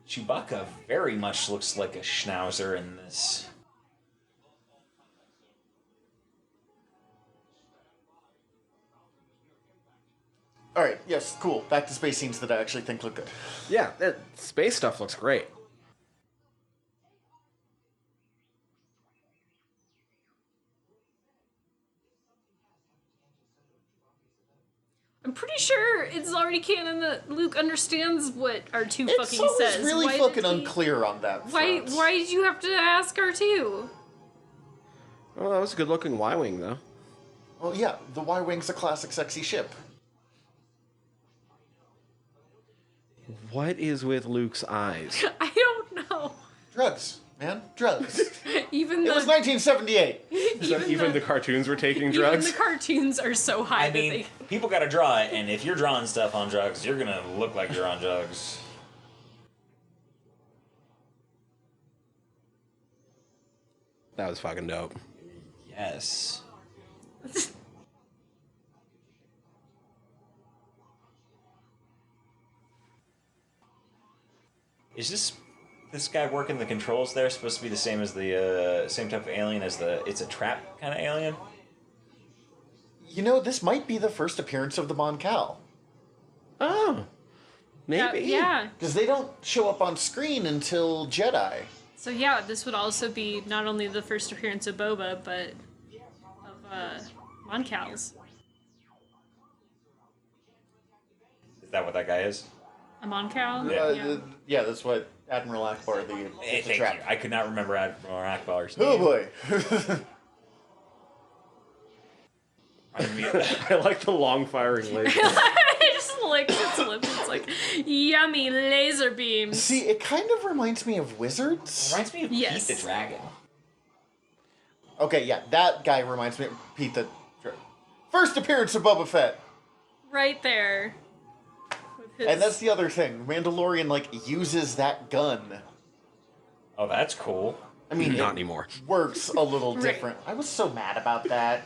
Chewbacca very much looks like a schnauzer in this. Alright, yes, cool. Back to space scenes that I actually think look good. Yeah, that space stuff looks great. I'm pretty sure it's already canon that Luke understands what R2 It's fucking always says. really Why fucking did he- unclear on that Why? front. Why did you have to ask R2? Oh, that was a good looking Y-Wing, though. Well, yeah, the Y-Wing's a classic sexy ship. What is with Luke's eyes? I don't know. Drugs, man. Drugs. Even It was 1978. Even the cartoons were taking even drugs? the cartoons are so high I that mean, they. people gotta draw it, and if you're drawing stuff on drugs, you're gonna look like you're on drugs. That was fucking dope. Yes. Is this guy working the controls there supposed to be the same as the same type of alien as the it's a trap kind of alien? You know, this might be the first appearance of the Mon Cal. Oh, maybe. Yeah. Because they don't show up on screen until Jedi. So yeah, this would also be not only the first appearance of Boba, but of Mon Cal's. Is that what that guy is? A Mon Cal? Yeah. Yeah, that's what Admiral Akbar, the Thank trap. you. I could not remember Admiral Akbar's Oh name. boy. I mean, I like the long firing laser. It just licks its lips. It's like, yummy laser beams. See, it kind of reminds me of Wizards. reminds me of Yes. Pete the Dragon. Okay, yeah, that guy reminds me of Pete the... First appearance of Boba Fett. Right there. With his... And that's the other thing. Mandalorian, like, uses that gun. Oh, that's cool. I mean, Not it anymore. works a little Right. different. I was so mad about that.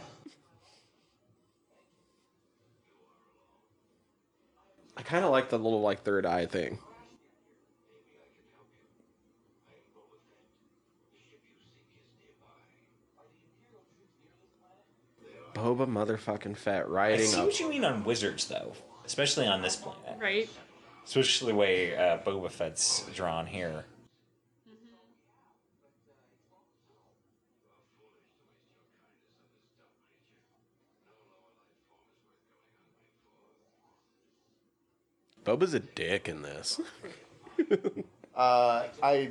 I kind of like the little, like, third eye thing. Boba motherfucking Fett I riding see up. what you mean on wizards, though, especially on this planet. Right? Especially the way Boba Fett's drawn here. Boba's a dick in this. I...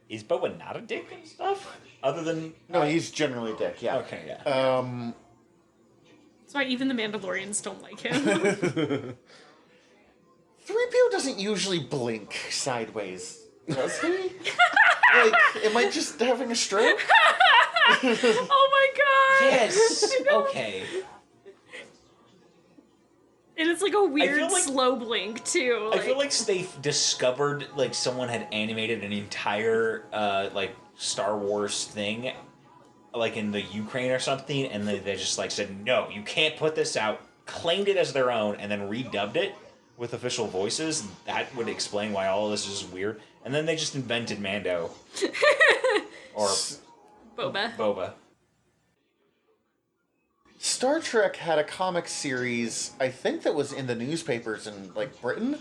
Is Boba not a dick and stuff? Other than No, he's generally dick, yeah. okay, yeah. That's why even the Mandalorians don't like him. 3PO doesn't usually blink sideways, does he? Like, am I just having a stroke? Oh my god! Yes. Okay. And it's like a weird like- slow blink too. I feel like they discovered like someone had animated an entire like Star Wars thing, like in the Ukraine or something, and they just like said, no, you can't put this out, claimed it as their own, and then redubbed it with official voices. That would explain why all of this is weird. And then they just invented Mando. Or Boba. Star Trek had a comic series, I think that was in the newspapers in, like, Britain,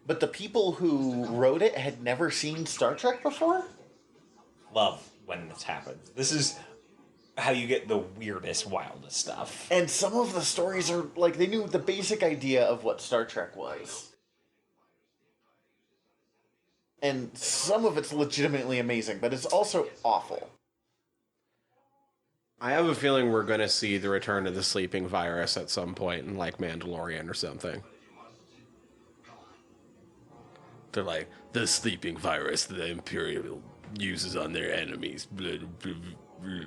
but the people who wrote it had never seen Star Trek before? Love when this happens. This is how you get the weirdest, wildest stuff. And some of the stories are, like, they knew the basic idea of what Star Trek was. And some of it's legitimately amazing, but it's also awful. I have a feeling we're going to see the return of the sleeping virus at some point in, like, Mandalorian or something. They're like, the sleeping virus the Imperial uses on their enemies.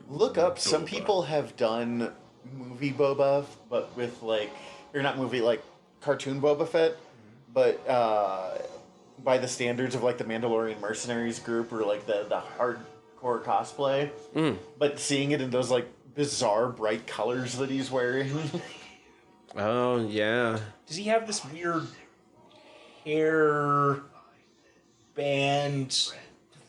Look up, some people have done movie Boba, but with, like, or not movie, like, cartoon Boba Fett, but, by the standards of, like, the Mandalorian Mercenaries group, or, like, the hardcore cosplay. But seeing it in those, like, bizarre, bright colors that he's wearing. Oh, yeah. Does he have this weird hair band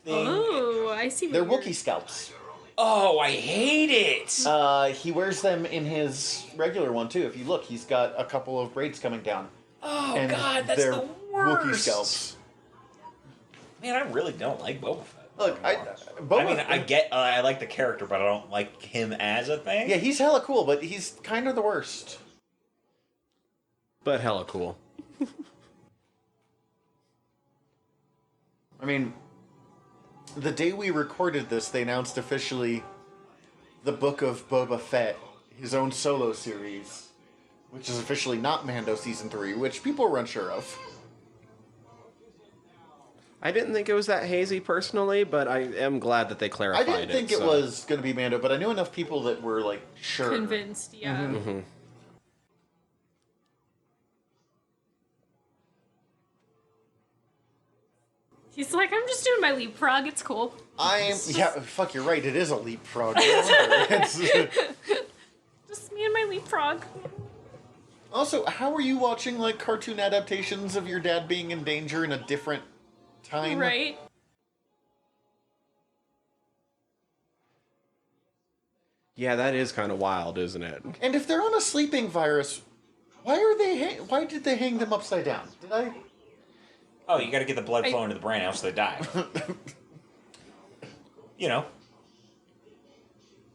thing? Oh, I see. They're what Wookiee scalps. Oh, I hate it! He wears them in his regular one, too. If you look, he's got a couple of braids coming down. Oh, And God, that's they're the worst! Wookiee scalps. Man, I really don't like Boba Fett. Look, I I like the character, but I don't like him as a thing. Yeah, he's hella cool, but he's kind of the worst. But hella cool. I mean, the day we recorded this, they announced officially the Book of Boba Fett, his own solo series, which is officially not Mando Season 3, which people were unsure of. I didn't think it was that hazy personally, but I am glad that they I clarified it. didn't think it was going to be Mando, but I knew enough people that were, like, sure. Convinced, yeah. Mm-hmm. He's like, I'm just doing my leapfrog. It's cool. Yeah, fuck, you're right, it is a leapfrog. It's, Just me and my leapfrog. also, how are you watching, like, cartoon adaptations of your dad being in danger in a different time? Right? Yeah, that is kind of wild, isn't it? And if they're on a sleeping virus, why did they hang them upside down? Did I? Oh, you got to get the blood flowing to the brain, else they die. You know.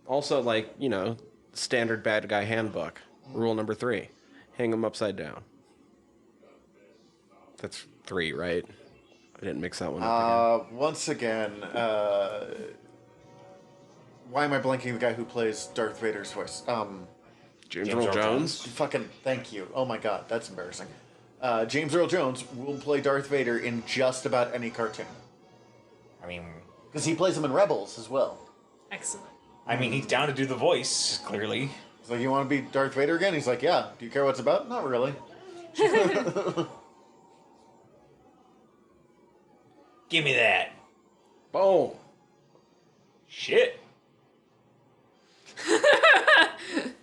Also, like, you know, standard bad guy handbook. Rule number 3. Hang them upside down. That's 3, right? I didn't mix that one up again. Once again, why am I blanking the guy who plays Darth Vader's voice? James Earl Jones? Fucking thank you. Oh my god, that's embarrassing. James Earl Jones will play Darth Vader in just about any cartoon. I mean... Because he plays him in Rebels as well. Excellent. I mean, he's down to do the voice, clearly. He's like, you want to be Darth Vader again? He's like, yeah. Do you care what it's about? Not really. Give me that. Boom. Shit.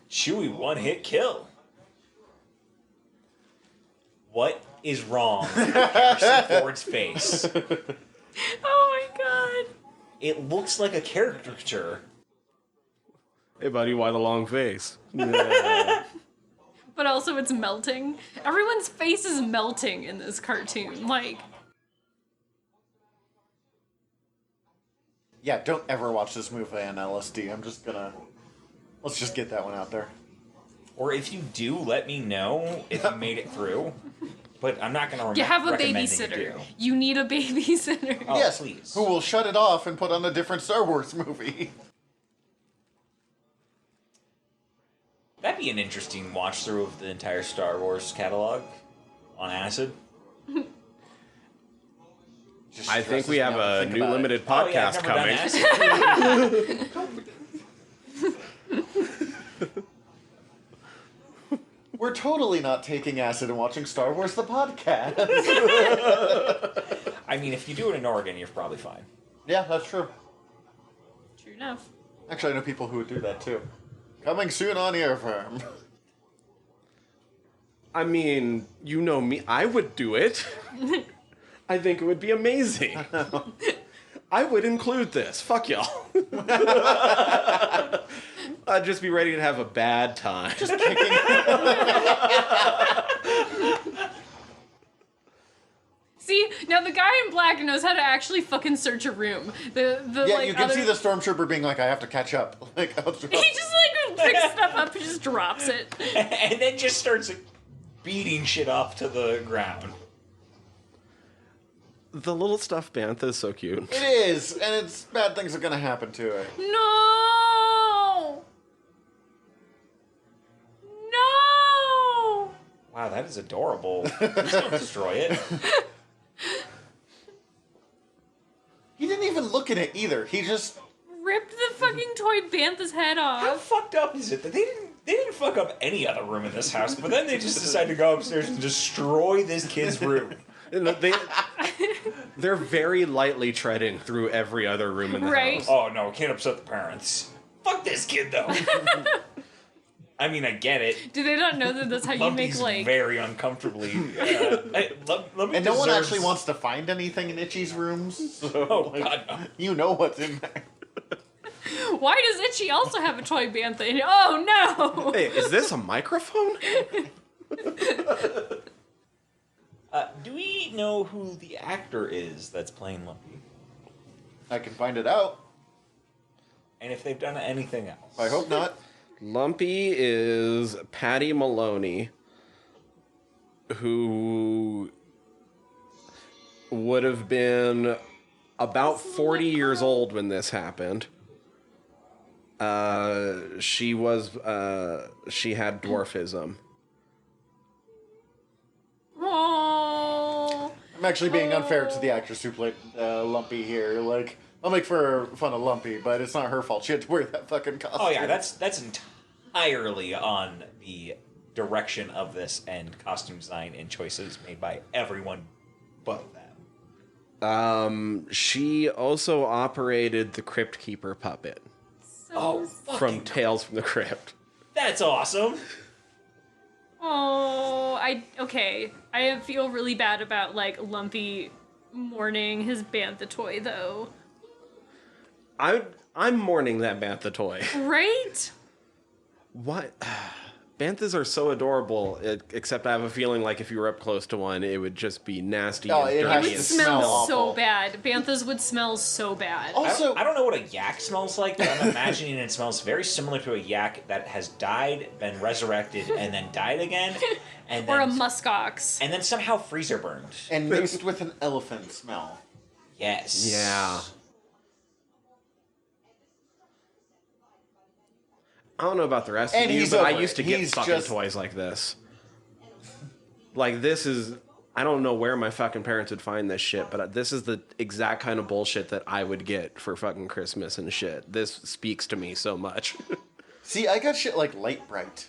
Chewie one-hit kill. What is wrong with Harrison Ford's face? Oh my god. It looks like a caricature. Hey, buddy, why the long face? Yeah. But also it's melting. Everyone's face is melting in this cartoon. Like, Yeah, don't ever watch this movie on LSD. Let's just get that one out there. Or if you do, let me know if you made it through. But I'm not going to remember. you have a babysitter. You need a babysitter. Oh, Yes, please. who will shut it off and put on a different Star Wars movie. That That'd be an interesting watch through of the entire Star Wars catalog on acid. I think we have a new limited Oh, yeah, podcast I've never coming. done acid. We're totally not taking acid and watching Star Wars the podcast. I mean, if you do it in Oregon, you're probably fine. Yeah, that's true. True enough. Actually, I know people who would do that too. Coming soon on Earworm. I mean, you know me. I would do it. I think it would be amazing. I would include this. Fuck y'all. I'd just be ready to have a bad time. Just kicking. See, now the guy in black knows how to actually fucking search a room. The Yeah, like, you can other... see the stormtrooper being like, I have to catch up. Like, I'll drop. He just like picks stuff up and just drops it. And then just starts beating shit off to the ground. The little stuffed bantha is so cute. It is, and it's bad things are gonna happen to it. No! No! Wow, that is adorable. Please don't destroy it. He didn't even look at it either. He just Ripped the fucking toy bantha's head How off. fucked up is it that they didn't fuck up any other room in this house, but then they just decided to go upstairs and destroy this kid's room. They're very lightly treading through every other room in the Right. house. Oh no, can't upset the parents. Fuck this kid though. I mean, I get it. Do they not know that that's how you make Lumpy's like... very uncomfortably. Lumpy and no one deserves- actually wants to find anything in Itchy's rooms. So, Oh like, god, no. you know what's in there. Why does Itchy also have a toy bantha? And... Oh no! Hey, is this a microphone? Do we know who the actor is that's playing Lumpy? I can find it out. And if they've done anything else? I hope not. Lumpy is Patty Maloney, who would have been about 40 years old when this happened. She had dwarfism. Oh. I'm actually being unfair to the actress who played Lumpy here. Like, I'll make fun of Lumpy, but it's not her fault. She had to wear that fucking costume. Oh yeah, that's entirely on the direction of this and costume design and choices made by everyone but them. She also operated the Crypt Keeper puppet Oh, from fucking Tales from the Crypt. that's awesome. Oh, okay. I feel really bad about like Lumpy mourning his bantha toy though. I'm mourning that bantha toy. Right? What? Banthas are so adorable, except I have a feeling like if you were up close to one, it would just be nasty Oh, and it dirty has It to would and smell smell so awful. bad. Banthas would smell so bad. Also, I don't know what a yak smells like, but I'm imagining it smells very similar to a yak that has died, been resurrected, and then died again, and then Or a muskox. and then somehow freezer burned. and mixed with an elephant smell. Yes. Yeah. I don't know about the rest And of you, he's but I over used to it. get He's fucking just- toys like this. Like, this is... I don't know where my fucking parents would find this shit, but this is the exact kind of bullshit that I would get for fucking Christmas and shit. This speaks to me so much. See, I got shit like Light Bright.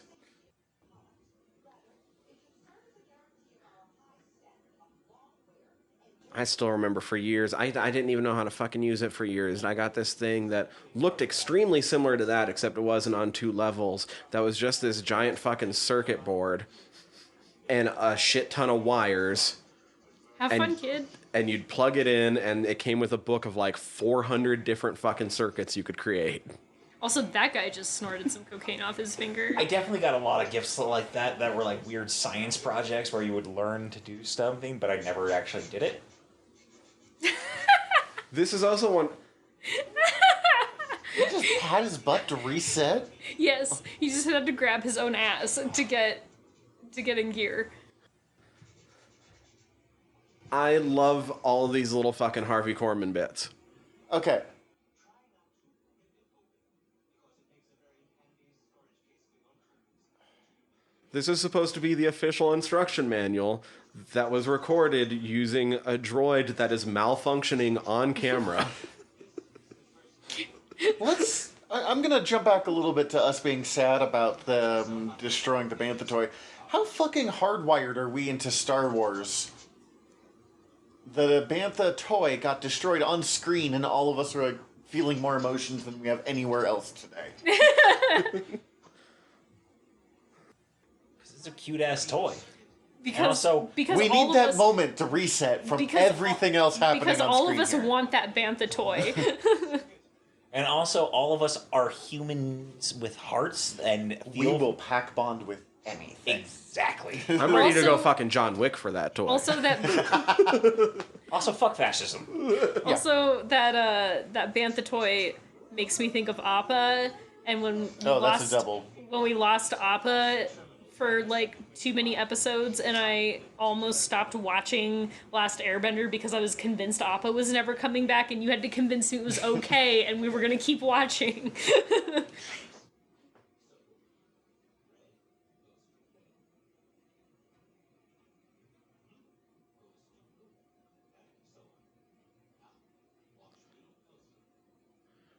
I still remember for years, I didn't even know how to fucking use it for years. I got this thing that looked extremely similar to that, except it wasn't on 2 levels. That was just this giant fucking circuit board and a shit ton of wires. Have and- fun, kid. And you'd plug it in, and it came with a book of like 400 different fucking circuits you could create. Also, that guy just snorted some cocaine off his finger. I definitely got a lot of gifts like that were like weird science projects where you would learn to do something, but I never actually did it. This is also one... He just pat his butt to reset. Yes, he just had to grab his own ass to get in gear. I love all of these little fucking Harvey Korman bits. Okay. This is supposed to be the official instruction manual that was recorded using a droid that is malfunctioning on camera. I'm gonna jump back a little bit to us being sad about them destroying the Bantha toy. How fucking hardwired are we into Star Wars? The Bantha toy got destroyed on screen, and all of us are like feeling more emotions than we have anywhere else today. It's a cute ass toy. Because We all need of that us, moment to reset from because everything else happening because on all screen of us here. want that Bantha toy. And also, all of us are humans with hearts and We feel will pack bond with anything. exactly. I'm ready to go Also- fucking John Wick for that toy. Also that Also, fuck fascism. that Bantha toy makes me think of Appa, and when we That's a double. when we lost Appa for like too many episodes, and I almost stopped watching Last Airbender because I was convinced Appa was never coming back, and you had to convince me it was okay, and we were gonna keep watching.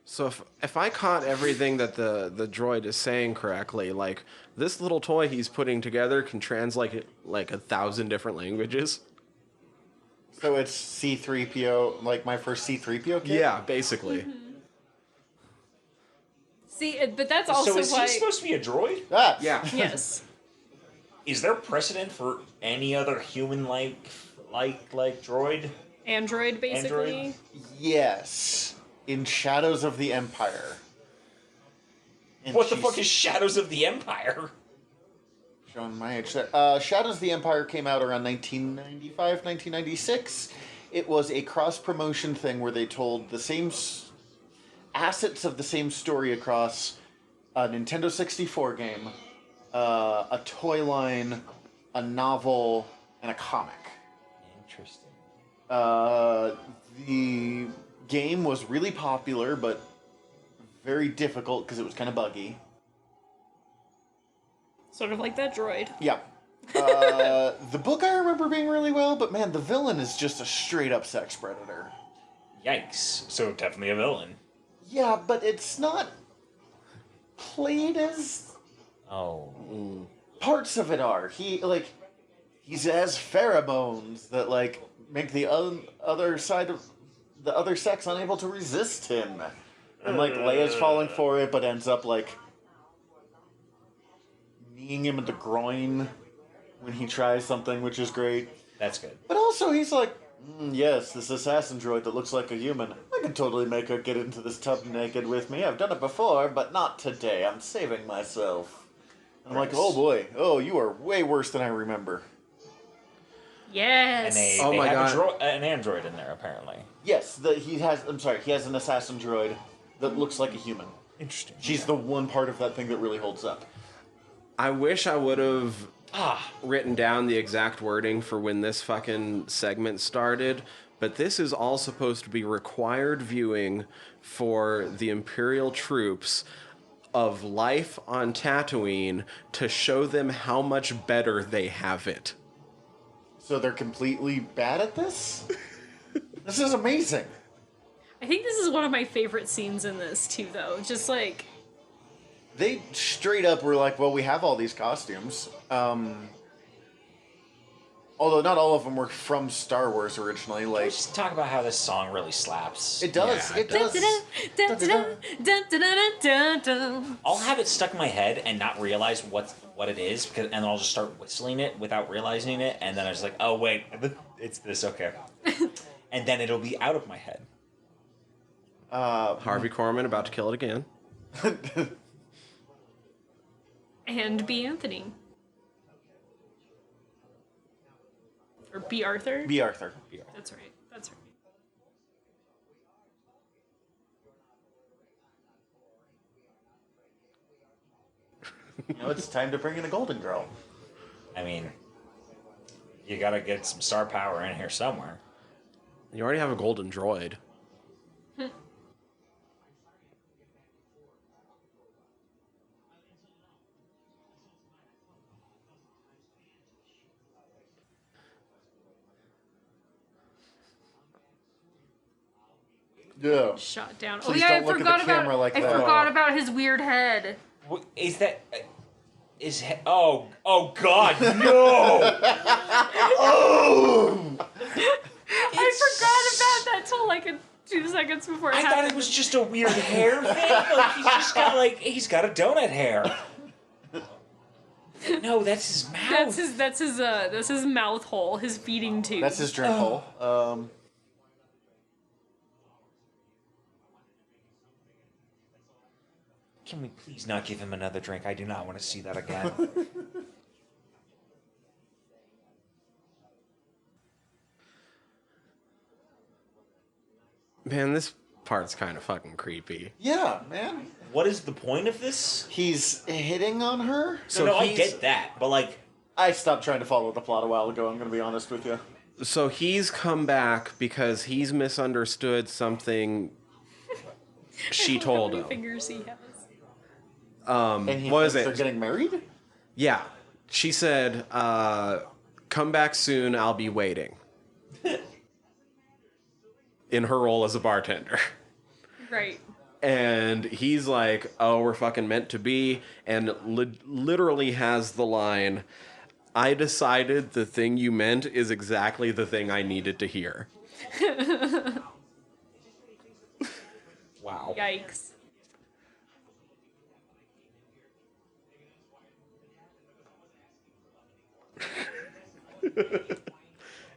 So if I caught everything that the droid is saying correctly, like this little toy he's putting together can translate like 1,000 different languages. So it's C-3PO, like my first C-3PO kid? Yeah, basically. See, but that's also So is why. he supposed to be a droid? Ah! Yeah. Yes. Is there precedent for any other human-like droid? Android, basically. Android? Yes. In Shadows of the Empire. And What the she's fuck is Shadows of the Empire? showing my age there. Shadows of the Empire came out around 1995, 1996. It was a cross-promotion thing where they told the same assets of the same story across a Nintendo 64 game, a toy line, a novel, and a comic. Interesting. The game was really popular, but very difficult because it was kind of buggy. Sort of like that droid. Yeah. The book I remember being really well, but man, the villain is just a straight up sex predator. Yikes. So definitely a villain. Yeah, but it's not played as Oh. parts of it are. He has pheromones that like make the other side of the other sex unable to resist him. And like Leia's falling for it, but ends up like kneeing him in the groin when he tries something, which is great. That's good. But also he's like, yes, this assassin droid that looks like a human. I can totally make her get into this tub naked with me. I've done it before, but not today. I'm saving myself. I'm like, oh boy, oh, you are way worse than I remember. Yes. And they, Oh they my have God. an android in there, apparently. Yes, he has an assassin droid that looks like a human. Interesting. She's the one part of that thing that really holds up. I wish I would have Ah, written down the exact wording for when this fucking segment started, but this is all supposed to be required viewing for the Imperial troops of life on Tatooine to show them how much better they have it. So they're completely bad at this? This is amazing. I think this is one of my favorite scenes in this too, though. Just like They straight up were like, well, we have all these costumes. Although not all of them were from Star Wars originally. Like, let's just talk about how this song really slaps. it does. Yeah, it does. I'll have it stuck in my head and not realize what it is, and I'll just start whistling it without realizing it, and then I was like, oh wait, it's this, okay. And then it'll be out of my head. Harvey Korman about to kill it again. and B. Anthony. Or B. Arthur. B. Arthur. That's right. That's right. You know, it's time to bring in a golden girl. I mean, you gotta get some star power in here somewhere. You already have a golden droid. Yeah. shot down. Please oh yeah, don't look I at forgot the about. camera like I that. forgot about his weird head. Is that? Oh God, no! Oh! I forgot about that till like 2 seconds before it I happened. thought it was just a weird hair thing. Like he's got a donut hair. No, that's his mouth. That's his mouth hole, his feeding tube. That's his drink hole. Can we please not give him another drink? I do not want to see that again. Man, this part's kind of fucking creepy. Yeah, man. What is the point of this? He's hitting on her. So I get that, but like, I stopped trying to follow the plot a while ago, I'm going to be honest with you. So he's come back because he's misunderstood something she told How him. many fingers he has. And he What is thinks it? they're getting married? Yeah. She said, come back soon, I'll be waiting. In her role as a bartender. Right. And he's like, oh, we're fucking meant to be. And literally has the line, I decided the thing you meant is exactly the thing I needed to hear. wow. Yikes.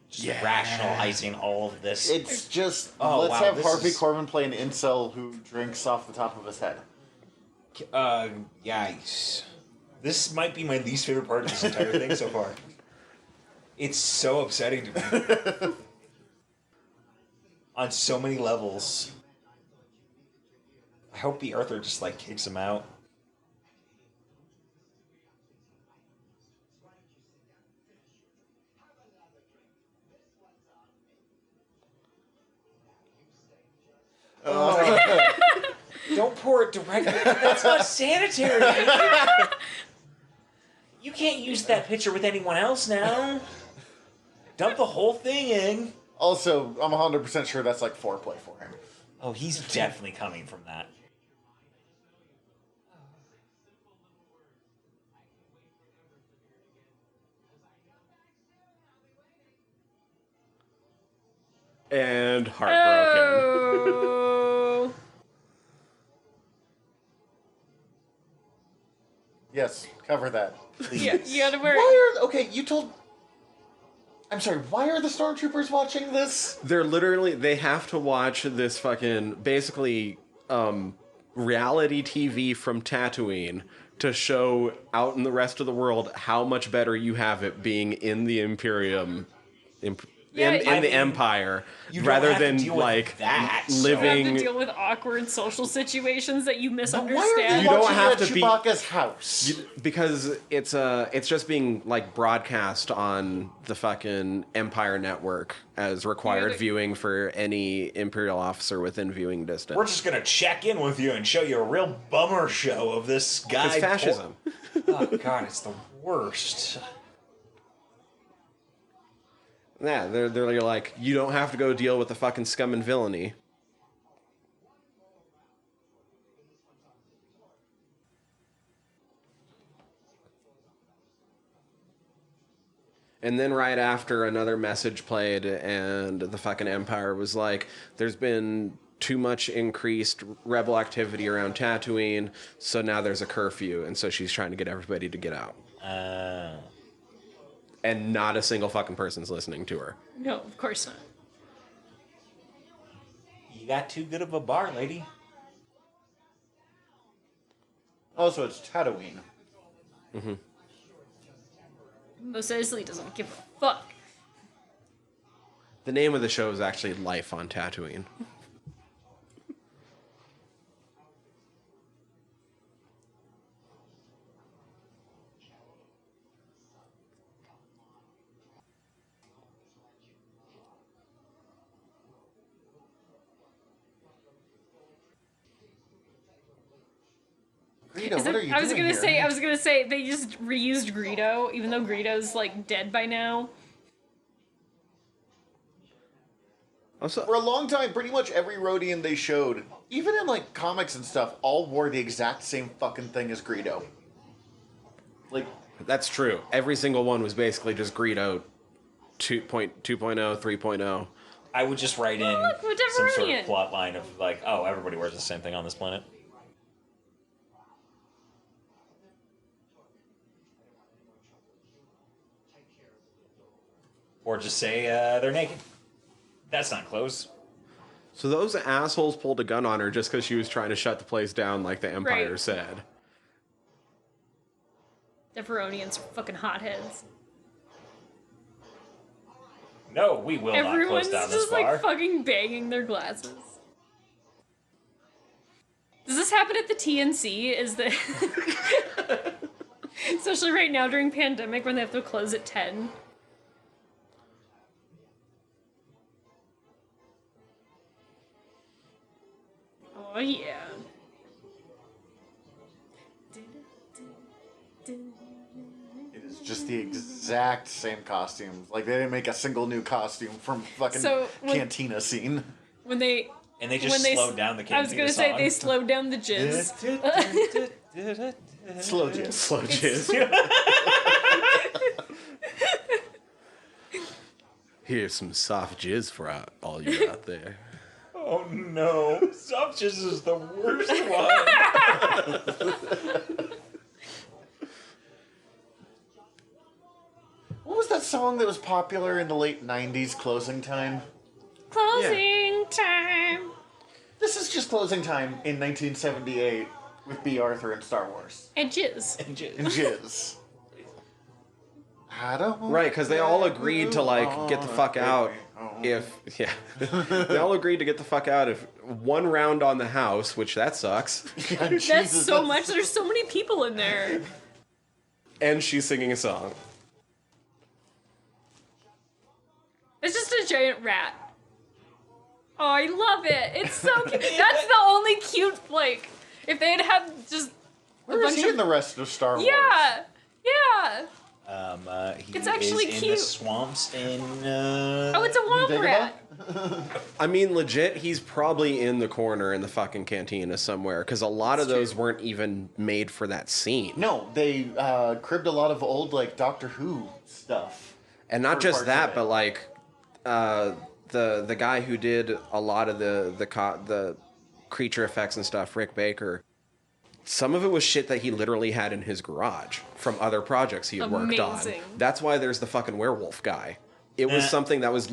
Just rationalizing all of this. It's just, Oh, let's wow, have this Harvey is- Korman play an incel who drinks off the top of his head. Yikes. This might be my least favorite part of this entire thing so far. It's so upsetting to me. On so many levels. I hope the Arthur just, like, kicks him out. Don't pour it directly. That's not sanitary. You can't use that pitcher with anyone else now. Dump the whole thing in. Also, I'm 100% sure that's like foreplay for him. Oh, he's definitely coming from that. And heartbroken. Oh. Yes, cover that. Yeah, you gotta wear. Okay, you told... I'm sorry, why are the stormtroopers watching this? They have to watch this fucking, basically, reality TV from Tatooine to show out in the rest of the world how much better you have it being in the Imperium, in the Empire, rather than like that, You living. have to deal with awkward social situations that you Why are misunderstand. they You don't watching have at to be- Chewbacca's house? Because it's just being like broadcast on the fucking Empire network as required Yeah, viewing for any Imperial officer within viewing distance. We're just gonna check in with you and show you a real bummer show of this guy. It's fascism. Oh God, it's the worst. Yeah, they're like, you don't have to go deal with the fucking scum and villainy. And then right after, another message played, and the fucking Empire was like, there's been too much increased rebel activity around Tatooine, so now there's a curfew, and so she's trying to get everybody to get out. And not a single fucking person's listening to her. No, of course not. You got too good of a bar, lady. Also, it's Tatooine. Mos Eisley doesn't give a fuck. The name of the show is actually Life on Tatooine. Greedo, Is what it- are you I was doing gonna here? say they just reused Greedo, even though Greedo's like dead by now. Also, For a long time, pretty much every Rhodian they showed, even in like comics and stuff, all wore the exact same fucking thing as Greedo. Like, that's true. Every single one was basically just Greedo 2.0, 3.0. I would just write in look, we're some sort Deveronian. of plot line of like, oh, everybody wears the same thing on this planet. Or just say they're naked. That's not clothes. So those assholes pulled a gun on her just because she was trying to shut the place down like the Empire Right. said. Deveronians are fucking hotheads. No, we will not Everyone's close down this just bar. like fucking banging their glasses. Does this happen at the TNC? Is that especially right now during pandemic when they have to close at 10? Oh yeah. it is just the exact same costumes. Like, they didn't make a single new costume from fucking So, when- Cantina scene. When they And they just slowed down the I was gonna Cantina say song. they slowed down the jizz. Slow jizz. Slow jizz. Here's some soft jizz for all you out there. Oh no, Soft Jizz is the worst one. What was that song that was popular in the late 90s, Closing Time? Closing time. This is just Closing Time in 1978 with B. Arthur and Star Wars. And jizz. And Jizz. I don't Right, because they all agreed to like get the fuck out if they all agreed to get the fuck out if one round on the house, which that sucks. That's so much. There's so many people in there. And she's singing a song. It's just a giant rat. Oh, I love it. It's so cute. That's the only cute, like, if they had just Where is he in the rest of Star Wars? Yeah. Yeah. He It's actually is in the cute. swamps in. Oh, it's a womp Dagobah? rat. I mean, legit, he's probably in the corner in the fucking cantina somewhere because a lot of those weren't even made for that scene. No, they cribbed a lot of old, like, Doctor Who stuff. And not For just parts that, of it. but like the guy who did a lot of the creature effects and stuff, Rick Baker. Some of it was shit that he literally had in his garage from other projects he had worked on. Amazing. That's why there's the fucking werewolf guy. It was something that was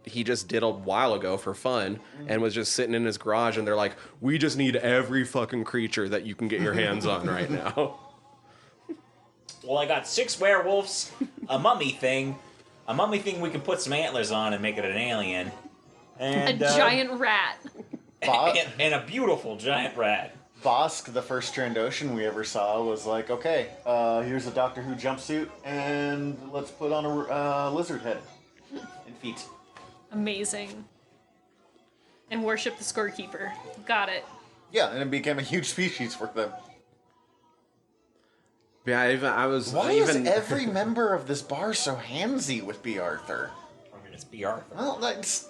he just did a while ago for fun and was just sitting in his garage, and they're like, we just need every fucking creature that you can get your hands on right now. Well, I got 6 werewolves, a mummy thing we can put some antlers on and make it an alien, and A giant rat. and a beautiful giant rat. Bosk, the first Trandoshan we ever saw, was like, okay, here's a Doctor Who jumpsuit, and let's put on a lizard head and feet. Amazing. And worship the scorekeeper. Got it. Yeah, and it became a huge species for them. Yeah, I was Why even is every member of this bar so handsy with B. Arthur? I mean, it's B. Arthur. Well, that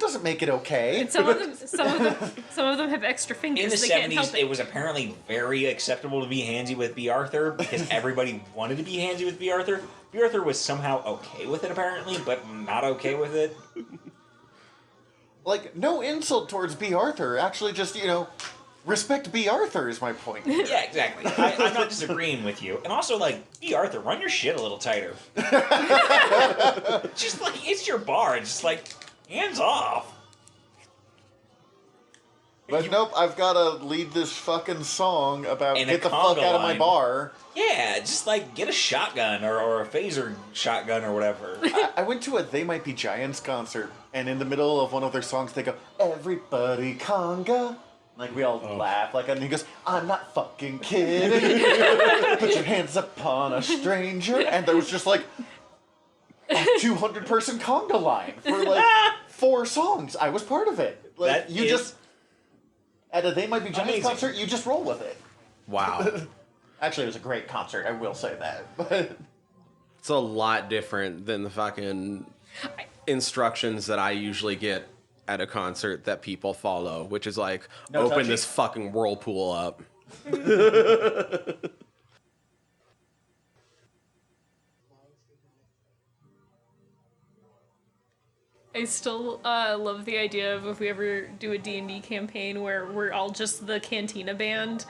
doesn't make it okay. And some of them have extra fingers. In the They can't 70s, help it was apparently very acceptable to be handsy with B. Arthur because everybody wanted to be handsy with B. Arthur. B. Arthur was somehow okay with it, apparently, but not okay with it. Like, no insult towards B. Arthur. Actually, just, respect B. Arthur is my point. Yeah, exactly. I'm not disagreeing with you. And also, like, B. Arthur, run your shit a little tighter. Just, like, it's your bar. It's just, like, hands off. But nope, I've got to lead this fucking song about And a get the fuck conga out of my line. bar. Yeah, just, like, get a shotgun or a phaser shotgun or whatever. I went to a They Might Be Giants concert, and in the middle of one of their songs, they go, everybody conga. Like, we all laugh, like, and he goes, I'm not fucking kidding. Put your hands upon a stranger. And there was just, like, a 200-person conga line for, like, 4 songs. I was part of it. Like, That is at a They Might Be Giants amazing. concert, you just roll with it. wow. Actually, it was a great concert, I will say that. But It's a lot different than the fucking instructions that I usually get at a concert that people follow, which is like, No open touchy. this fucking whirlpool up. I still love the idea of if we ever do a D&D campaign where we're all just the Cantina band.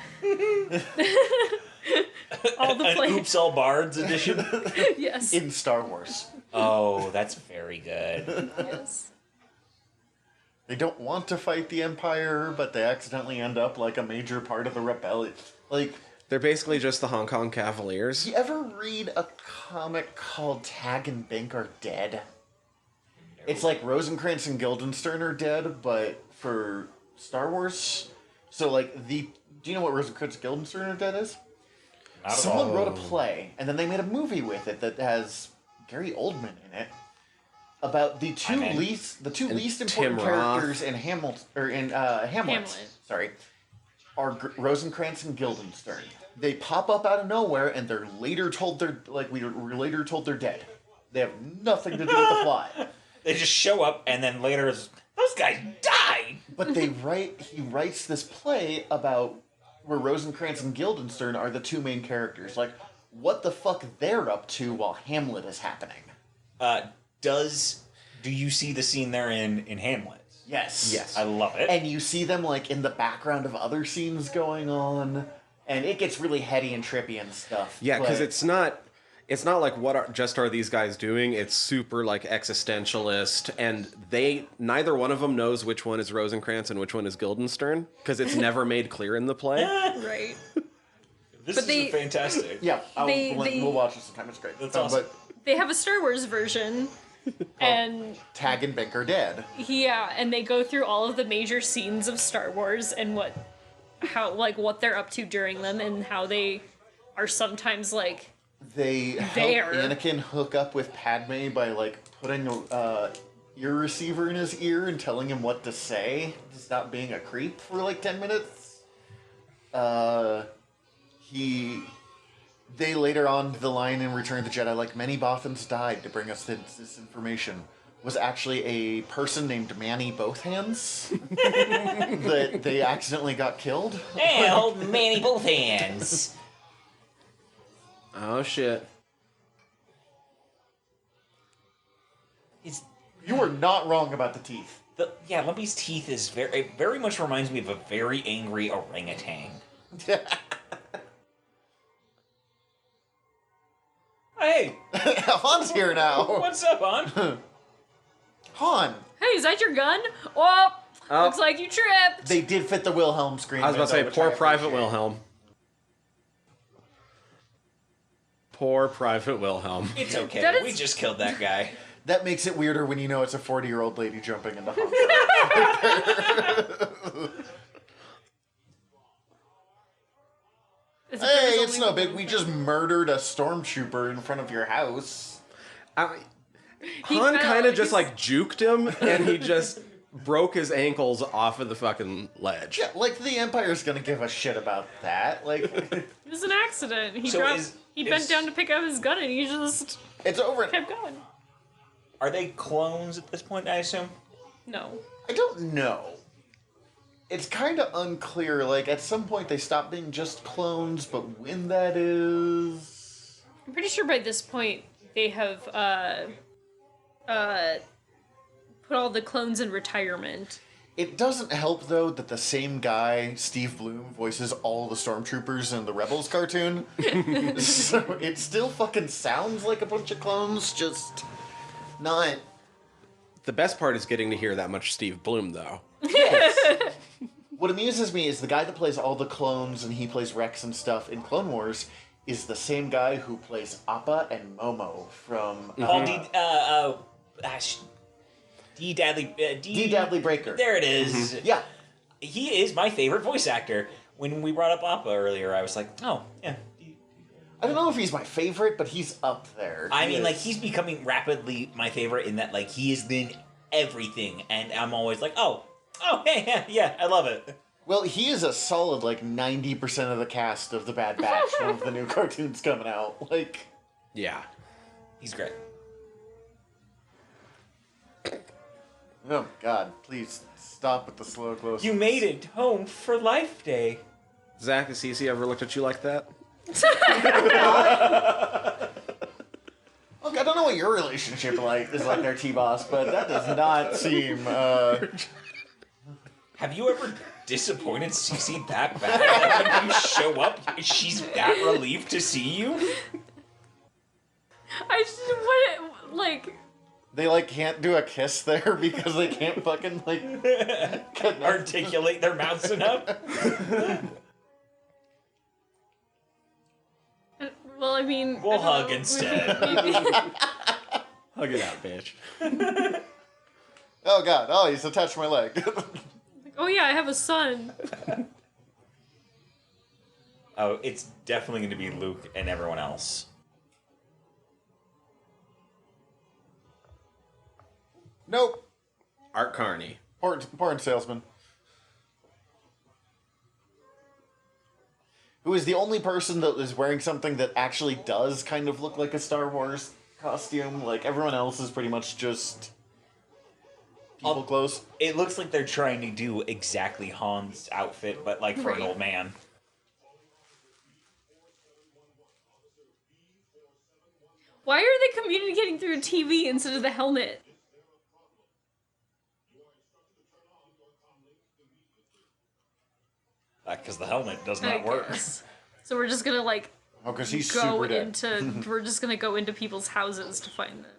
All the An players. Oops All Bards edition. Yes. In Star Wars. Oh, that's very good. Yes. They don't want to fight the Empire, but they accidentally end up like a major part of the rebellion. Like, They're basically just the Hong Kong Cavaliers. you ever read a comic called Tag and Bank Are Dead? It's like Rosencrantz and Guildenstern are dead, but for Star Wars. So, like, do you know what Rosencrantz and Guildenstern are dead is? Not at Someone all. wrote a play, and then they made a movie with it that has Gary Oldman in it about the two I'm in. least important Tim Roth. characters in Hamlet. Hamlet. Sorry, are Rosencrantz and Guildenstern. They pop up out of nowhere, and they're later told we're later told they're dead. They have nothing to do with the plot. They just show up, and then later, those guys died. But he writes this play about where Rosencrantz and Guildenstern are the two main characters. Like, what the fuck they're up to while Hamlet is happening. Do you see the scene there in Hamlet? Yes. Yes. I love it. And you see them, like, in the background of other scenes going on. And it gets really heady and trippy and stuff. Yeah, because but- it's not like what are these guys doing. It's super like existentialist, and neither one of them knows which one is Rosencrantz and which one is Guildenstern because it's never made clear in the play. Right. This But is fantastic. Yeah, they- we'll watch it sometime. It's great. That's awesome. But They have a Star Wars version. And Tag and Bank are dead. yeah, and they go through all of the major scenes of Star Wars and what they're up to during them and how they are sometimes like They help There. Anakin hook up with Padme by, like, putting a ear receiver in his ear and telling him what to say to stop being a creep for, like, 10 minutes. They later on the line in Return of the Jedi, like, many Bothans died to bring us this information, was actually a person named Manny Both Hands that they accidentally got killed. Hey, hold Manny both hands. Oh shit! You were not wrong about the teeth. Lumpy's teeth is very much reminds me of a very angry orangutan. Hey, Han's here now. what's up, hon? Han. hey, is that your gun? Oh, Oh. looks like you tripped. They did fit the Wilhelm screen. I was about to say, window, which poor I Private appreciate. Wilhelm. Poor Private Wilhelm. It's okay. That is- We just killed that guy. That makes it weirder when you know it's a 40-year-old lady jumping into Han. As if Hey, there was it's only no one big. We just murdered a stormtrooper in front of your house. Han fell. kind of just He's- like juked him, and he just broke his ankles off of the fucking ledge. Yeah, like the Empire's gonna give a shit about that. Like, It was an accident. He So dropped. is- He is- bent down to pick up his gun and he just it's over. kept going. Are they clones at this point, I assume? No. I don't know. It's kind of unclear. Like, at some point they stop being just clones, but when that is. I'm pretty sure by this point they have put all the clones in retirement. It doesn't help, though, that the same guy, Steve Bloom, voices all the Stormtroopers in the Rebels cartoon. So it still fucking sounds like a bunch of clones, just not. The best part is getting to hear that much Steve Bloom, though. Yes. What amuses me is the guy that plays all the clones and he plays Rex and stuff in Clone Wars is the same guy who plays Appa and Momo from D. Dadley. D. Dadley Breaker. There it is. Yeah. He is my favorite voice actor. When we brought up Appa earlier, I was like, oh, yeah. I don't know if he's my favorite, but he's up there. I mean, is. like, he's becoming rapidly my favorite in that, like, he is in everything. And I'm always like, oh, hey, yeah, I love it. Well, he is a solid, like, 90% of the cast of The Bad Batch, one of the new cartoons coming out. Like, Yeah. He's great. Oh, God. Please stop with the slow close. You made it home for Life Day. Zach, has Cece ever looked at you like that? Look, I don't know what your relationship is like there, T-Boss, but that does not seem, Have you ever disappointed Cece that bad? Like, when you show up, she's that relieved to see you? They, can't do a kiss there because they can't fucking, Articulate their mouths enough? Well, I mean... We'll hug instead. Hug it out, bitch. Oh, God. Oh, he's attached to my leg. Oh, yeah, I have a son. Oh, it's definitely going to be Luke and everyone else. Nope. Art Carney. Porn salesman. Who is the only person that is wearing something that actually does kind of look like a Star Wars costume. Like, everyone else is pretty much just people clothes. It looks like they're trying to do exactly Han's outfit, but for an old man. Why are they communicating through a TV instead of the helmet? Because the helmet does not work. So we're just gonna Oh, because he's go super dead. into we're just gonna go into people's houses to find them.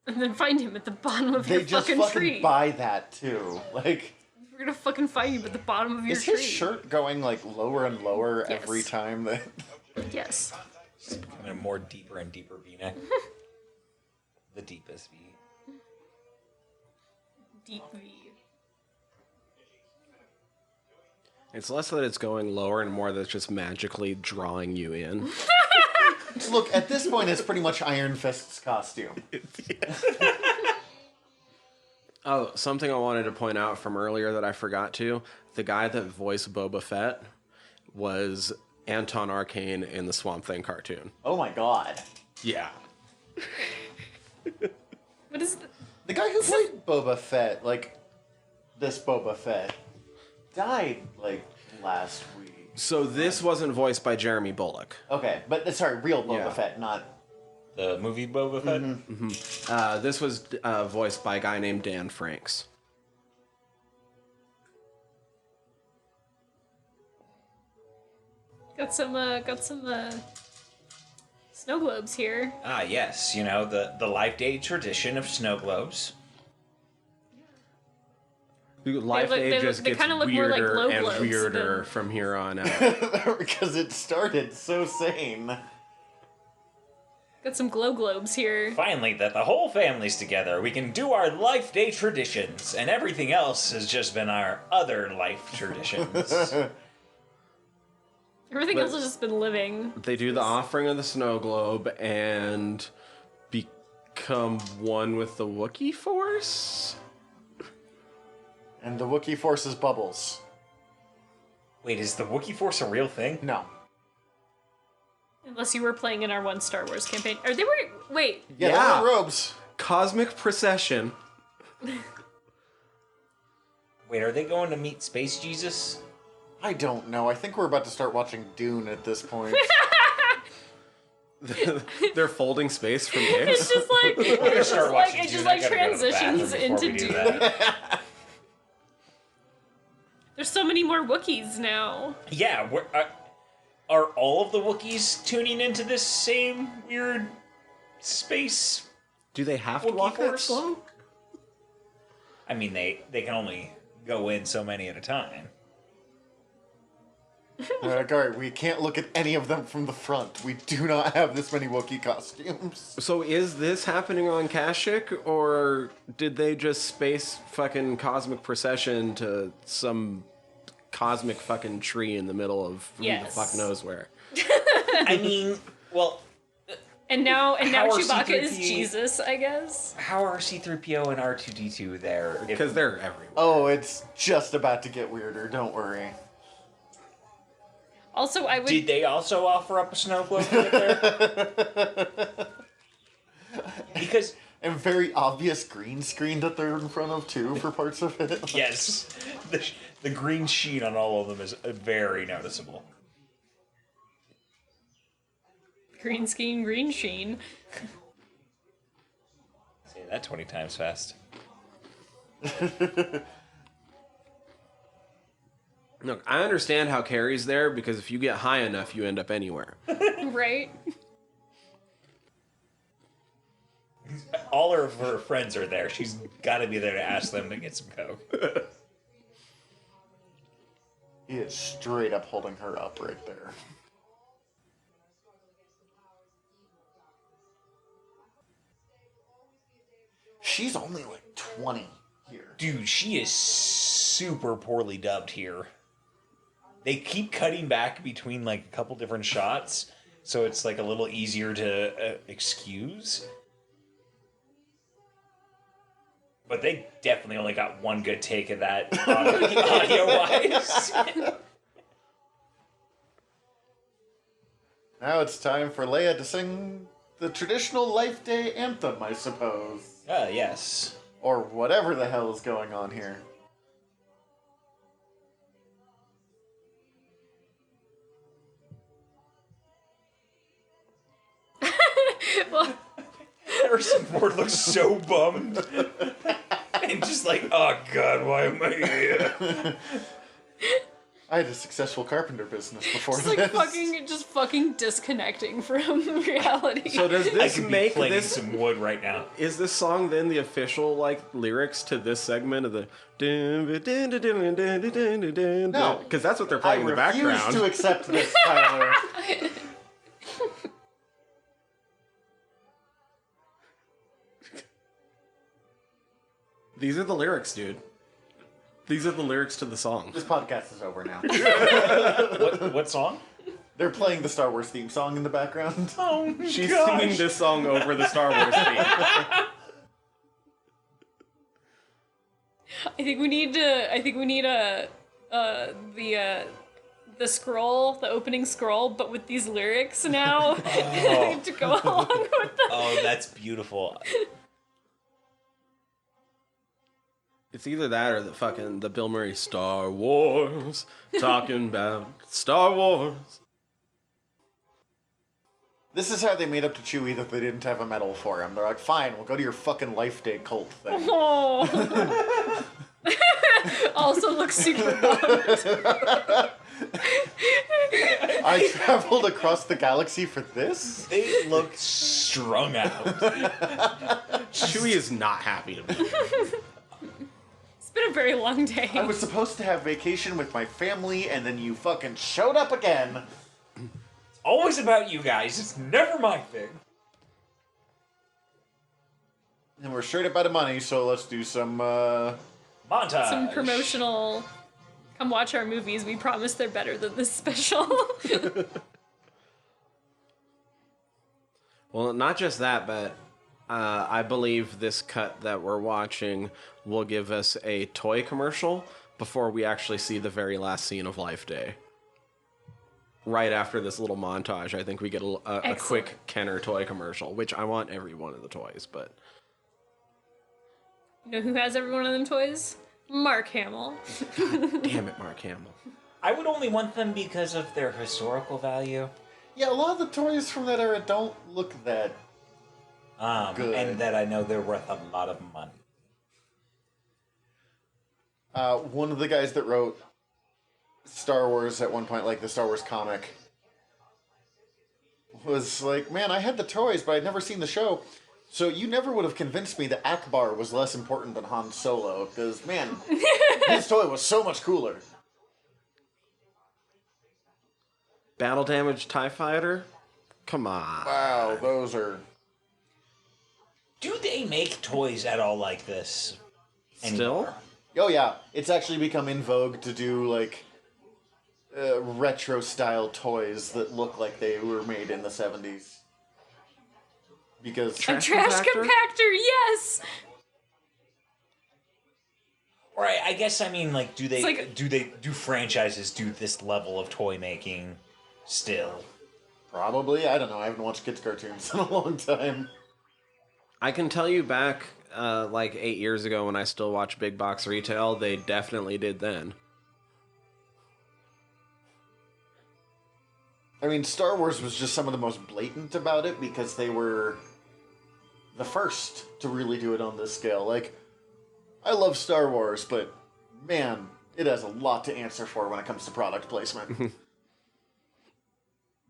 And then find him at the bottom of your They just fucking fucking tree. buy that, too. Like... We're gonna fucking find him at the bottom of your Is tree. his shirt going, lower and lower Yes. every time that... Yes. It's becoming a more deeper and deeper V-neck. The deepest V. Deep V. It's less that it's going lower and more that it's just magically drawing you in. Look, at this point, it's pretty much Iron Fist's costume. Oh, something I wanted to point out from earlier that I forgot to. The guy that voiced Boba Fett was Anton Arcane in the Swamp Thing cartoon. Oh my god. Yeah. What is The guy who played Boba Fett, this Boba Fett, died, last week. So this wasn't voiced by Jeremy Bulloch. Okay, but, sorry, real Boba Yeah. Fett, not... The movie Boba Fett? This was voiced by a guy named Dan Franks. got some snow globes here. Ah, yes. The Life Day tradition of snow globes. Life look- Day they just look- they gets kinda look more like weirder glow and globes weirder than- from here on out. Because it started so sane. Got some glow globes here. Finally, that the whole family's together, we can do our Life Day traditions, and everything else has just been our other life traditions. Everything else has just been living. They do the offering of the snow globe and become one with the Wookiee Force? And the Wookiee Force is Bubbles. Wait, is the Wookiee Force a real thing? No. Unless you were playing in our one Star Wars campaign. Or they were... Wait. Yeah, Yeah. they're robes. Cosmic procession. Wait, are they going to meet Space Jesus? I don't know. I think we're about to start watching Dune at this point. They're folding space from It's Hicks. just like... We're gonna start watching it just Dune. I gotta go to the transitions bathroom before into we do Dune. that. There's so many more Wookiees now. Yeah, are all of the Wookiees tuning into this same weird space? Do they have to Wookiee walk that Force? slow? I mean, they can only go in so many at a time. Like, all right, we can't look at any of them from the front. We do not have this many Wookiee costumes. So is this happening on Kashyyyk, or did they just space fucking cosmic procession to some cosmic fucking tree in the middle of who the fuck knows where? I mean, well... And now How are Chewbacca is C-3PO Jesus, I guess. How are C-3PO and R2-D2 there? Because they're everywhere. Oh, it's just about to get weirder, don't worry. Also, I would... Did they also offer up a snow globe right there? Because... And very obvious green screen that they're in front of, too, for parts of it. Yes. The green sheen on all of them is very noticeable. Green sheen. Say that 20 times fast. Look, I understand how Carrie's there, because if you get high enough, you end up anywhere. Right? All of her friends are there. She's got to be there to ask them to get some coke. He is straight up holding her up right there. She's only like 20 here. Dude, she is super poorly dubbed here. They keep cutting back between like a couple different shots, so it's like a little easier to excuse. But they definitely only got one good take of that audio-wise. Now it's time for Leia to sing the traditional Life Day anthem, I suppose. Yes. Or whatever the hell is going on here. Well, Harrison Ford looks so bummed. And just like, oh god, why am I here? I had a successful carpenter business before just like this. fucking disconnecting from reality. So does I this could be make playing this... some wood right now. Is this song then the official, like, lyrics to this segment of the... No. Because that's what they're playing in the I refuse background. to accept this, Tyler. These are the lyrics, dude. These are the lyrics to the song. This podcast is over now. What song? They're playing the Star Wars theme song in the background. Oh, She's singing this song over the Star Wars theme. I think we need the scroll, the opening scroll, but with these lyrics now to go along with them. Oh, that's beautiful. It's either that or the Bill Murray Star Wars, talking about Star Wars. This is how they made up to Chewie that they didn't have a medal for him. They're like, fine, we'll go to your fucking Life Day cult thing. Oh. Also looks super bummed. I traveled across the galaxy for this? They look strung out. Chewie is not happy to be here. It's been a very long day. I was supposed to have vacation with my family, and then you fucking showed up again. It's always about you guys. It's never my thing. And we're straight up out of money, so let's do some, Montage. Some promotional. Come watch our movies. We promise they're better than this special. Well, not just that, but I believe this cut that we're watching will give us a toy commercial before we actually see the very last scene of Life Day. Right after this little montage, I think we get a quick Kenner toy commercial, which I want every one of the toys, but... You know who has every one of them toys? Mark Hamill. Damn it, Mark Hamill. I would only want them because of their historical value. Yeah, a lot of the toys from that era don't look that good. And that I know they're worth a lot of money. One of the guys that wrote Star Wars at one point, like the Star Wars comic, was like, man, I had the toys, but I'd never seen the show. So you never would have convinced me that Akbar was less important than Han Solo, because, man, his toy was so much cooler. Battle damage TIE fighter? Come on. Wow, those are... Do they make toys at all like this Still? anymore? Oh yeah, it's actually become in vogue to do like retro style toys that look like they were made in the 70s. Because A trash compactor, yes! Or I guess, I mean, like, do like- do franchises do this level of toy making still? probably, I don't know, I haven't watched kids cartoons in a long time. I can tell you back, like 8 years ago when I still watched big box retail, they definitely did then. I mean, Star Wars was just some of the most blatant about it because they were the first to really do it on this scale. Like, I love Star Wars, but man, it has a lot to answer for when it comes to product placement.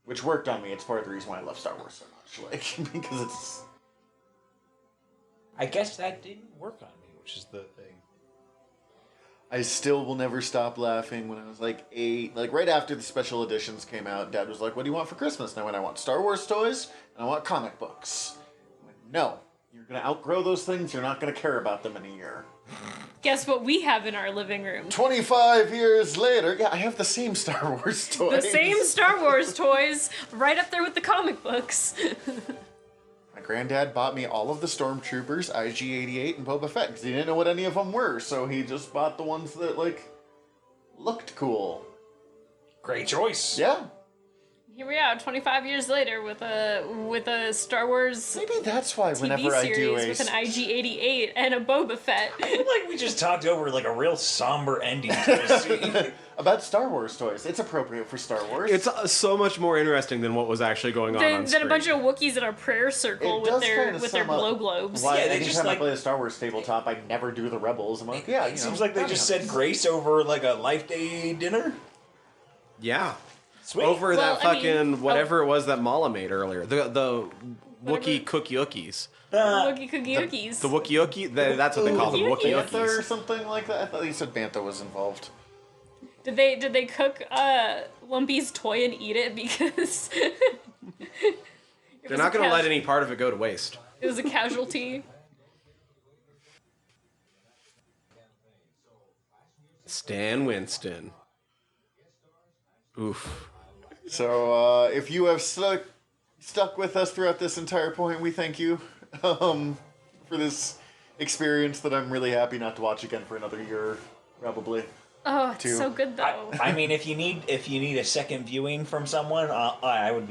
Which worked on me. It's part of the reason why I love Star Wars so much. Like, because it's... I guess that didn't work on me, which is the thing. I still will never stop laughing when I was like 8. Like, right after the special editions came out, Dad was like, what do you want for Christmas? And I went, I want Star Wars toys, and I want comic books. I went, no. You're going to outgrow those things. You're not going to care about them in a year. Guess what we have in our living room? 25 years later, yeah, I have the same Star Wars toys. The same Star Wars toys, right up there with the comic books. My granddad bought me all of the Stormtroopers, IG-88, and Boba Fett, because he didn't know what any of them were, so he just bought the ones that, like, looked cool. Great choice. Yeah. Here we are, 25 years later, with a Star Wars Maybe that's why TV whenever I do series with an IG-88 and a Boba Fett. I feel like we just talked over like a real somber ending to this scene. about Star Wars toys. It's appropriate for Star Wars. It's so much more interesting than what was actually going on Than screen. a bunch of Wookiees in a prayer circle It with does their kinda with their sum up glow globes. Why Yeah, they anytime just, I like- play a Star Wars tabletop, I never do the Rebels. I'm like, yeah, It seems like they just said grace over like a Life Day dinner. Yeah. Sweet. Over Well, that I mean, fucking whatever it was that Mala made earlier. The Wookiee cookie ookies. Wookie cookie cookies. The Wookiee ookie? That's what they call them, Wookiee Wookiee Bantha or ookies. something like that. I thought you said Bantha was involved. Did they cook Lumpy's toy and eat it because They're not going to let any part of it go to waste. It was a casualty. Stan Winston. Oof. So, if you have stuck with us throughout this entire point, we thank you for this experience that I'm really happy not to watch again for another year, probably. Oh, it's Two. so good though. I mean, if you need a second viewing from someone, I'd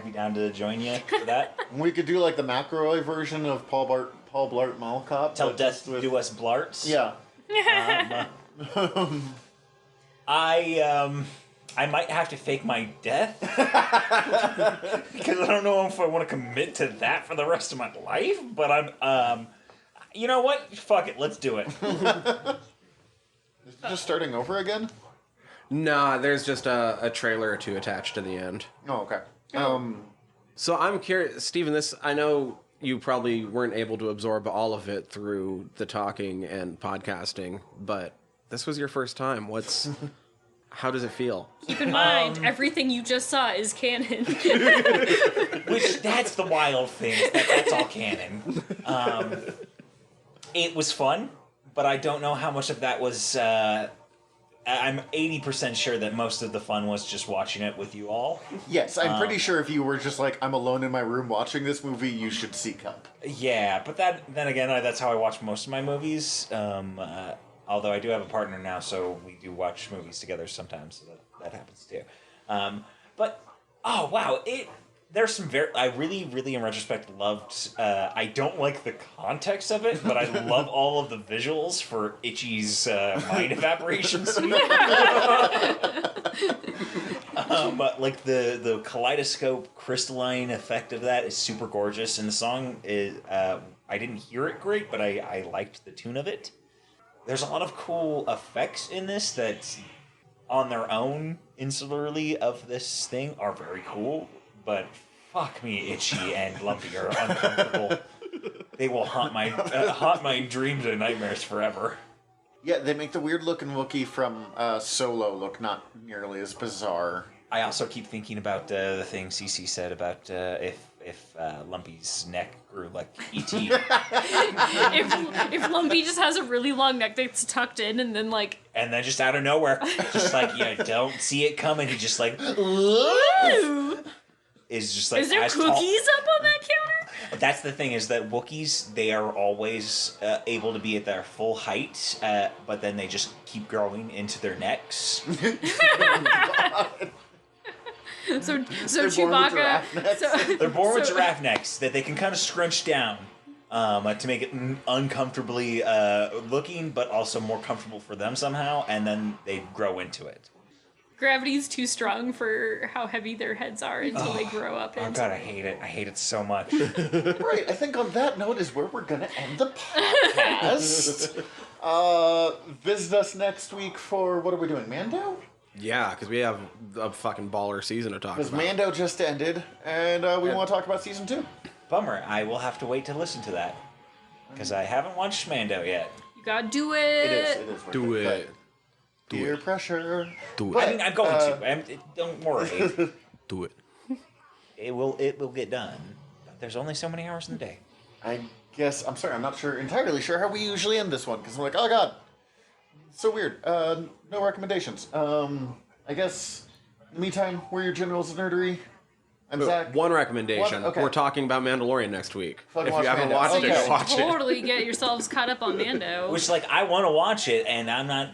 be down to join you for that. We could do like the McElroy version of Paul Blart Mall Cop. Tell but death just to with- do us blarts. Yeah. I might have to fake my death because I don't know if I want to commit to that for the rest of my life. But I'm, you know what? Fuck it, let's do it. Is it just starting over again? Nah, there's just a trailer or two attached to the end. Oh, okay. So I'm curious, Steven, I know you probably weren't able to absorb all of it through the talking and podcasting, but this was your first time. How does it feel? Keep in mind, everything you just saw is canon. Which that's the wild thing. Is that's all canon. It was fun, but I don't know how much of that was. I'm 80% sure that most of the fun was just watching it with you all. Yes, I'm pretty sure if you were just like, I'm alone in my room watching this movie, you should seek help. Yeah, but then again, that's how I watch most of my movies. Although I do have a partner now, so we do watch movies together sometimes. So that happens too. But oh wow, there's some I really, really in retrospect loved. I don't like the context of it, but I love all of the visuals for Itchy's mind evaporation scene. But like the kaleidoscope crystalline effect of that is super gorgeous, and the song is. I didn't hear it great, but I liked the tune of it. There's a lot of cool effects in this that, on their own, insularly of this thing, are very cool. But fuck me, Itchy and Lumpy are uncomfortable. They will haunt my dreams and nightmares forever. Yeah, they make the weird looking Wookiee from Solo look not nearly as bizarre. I also keep thinking about the thing Cece said about if Lumpy's neck grew like E.T. If Lumpy just has a really long neck that's tucked in and then like... And then just out of nowhere, just like, you don't see it coming, he just like... is just like... Is there cookies up on that counter? That's the thing, is that Wookiees, they are always able to be at their full height, but then they just keep growing into their necks. So Chewbacca... They're born with giraffe necks that they can kind of scrunch down to make it uncomfortably looking, but also more comfortable for them somehow, and then they grow into it. Gravity's too strong for how heavy their heads are until they grow up into. Oh god, I hate it. I hate it so much. Right, I think on that note is where we're gonna end the podcast. Visit us next week for, what are we doing, Mando? Yeah, because we have a fucking baller season to talk about. Because Mando just ended, and we want to talk about season 2. Bummer, I will have to wait to listen to that. Because I haven't watched Mando yet. You gotta do it. It is. Do it. Peer pressure. Do it. But, I mean, I'm going to. Don't worry. Do it. It will get done. But there's only so many hours in the day. I guess, I'm sorry, I'm not entirely sure how we usually end this one, because I'm like, oh god, so weird. No recommendations. I guess, in the meantime, we're your generals of nerdery. I'm Zach. One recommendation. Okay. We're talking about Mandalorian next week. Fucking If watch you haven't Mando. watched Okay. it, go watch it. Totally get yourselves caught up on Mando. Which, like, I want to watch it, and I'm not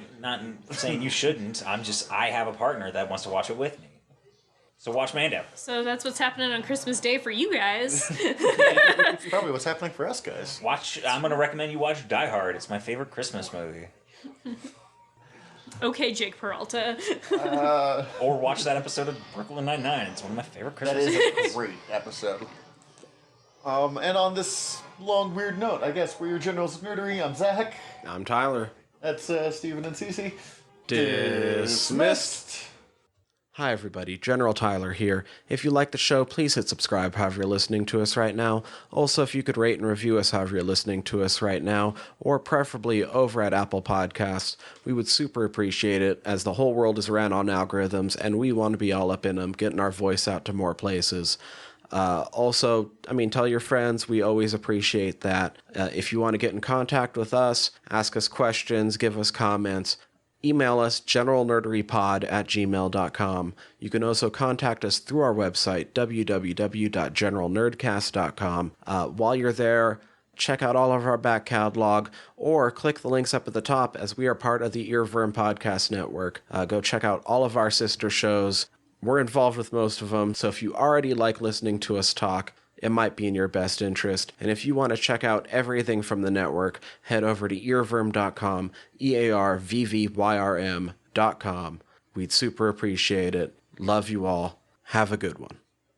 saying you shouldn't. I have a partner that wants to watch it with me. So watch Mando. So that's what's happening on Christmas Day for you guys. It's probably what's happening for us, guys. I'm going to recommend you watch Die Hard. It's my favorite Christmas movie. Okay, Jake Peralta. Or watch that episode of Brooklyn Nine-Nine. It's one of my favorite That Christmas is a great episode. And on this long, weird note, I guess we're your generals of nerdery. I'm Zach. I'm Tyler. That's Steven and Cece. Dismissed. Hi everybody, General Tyler here. If you like the show, please hit subscribe however you're listening to us right now. Also, if you could rate and review us however you're listening to us right now, or preferably over at Apple Podcasts, we would super appreciate it, as the whole world is ran on algorithms, and we want to be all up in them, getting our voice out to more places. Also, tell your friends. We always appreciate that. If you want to get in contact with us, ask us questions, give us comments, email us generalnerderypod@gmail.com. You can also contact us through our website, www.generalnerdcast.com. While you're there, check out all of our back catalog, or click the links up at the top, as we are part of the Earworm Podcast Network. Go check out all of our sister shows. We're involved with most of them, so if you already like listening to us talk, it might be in your best interest. And if you want to check out everything from the network, head over to earworm.com, EARVVYRM.com. We'd super appreciate it. Love you all. Have a good one.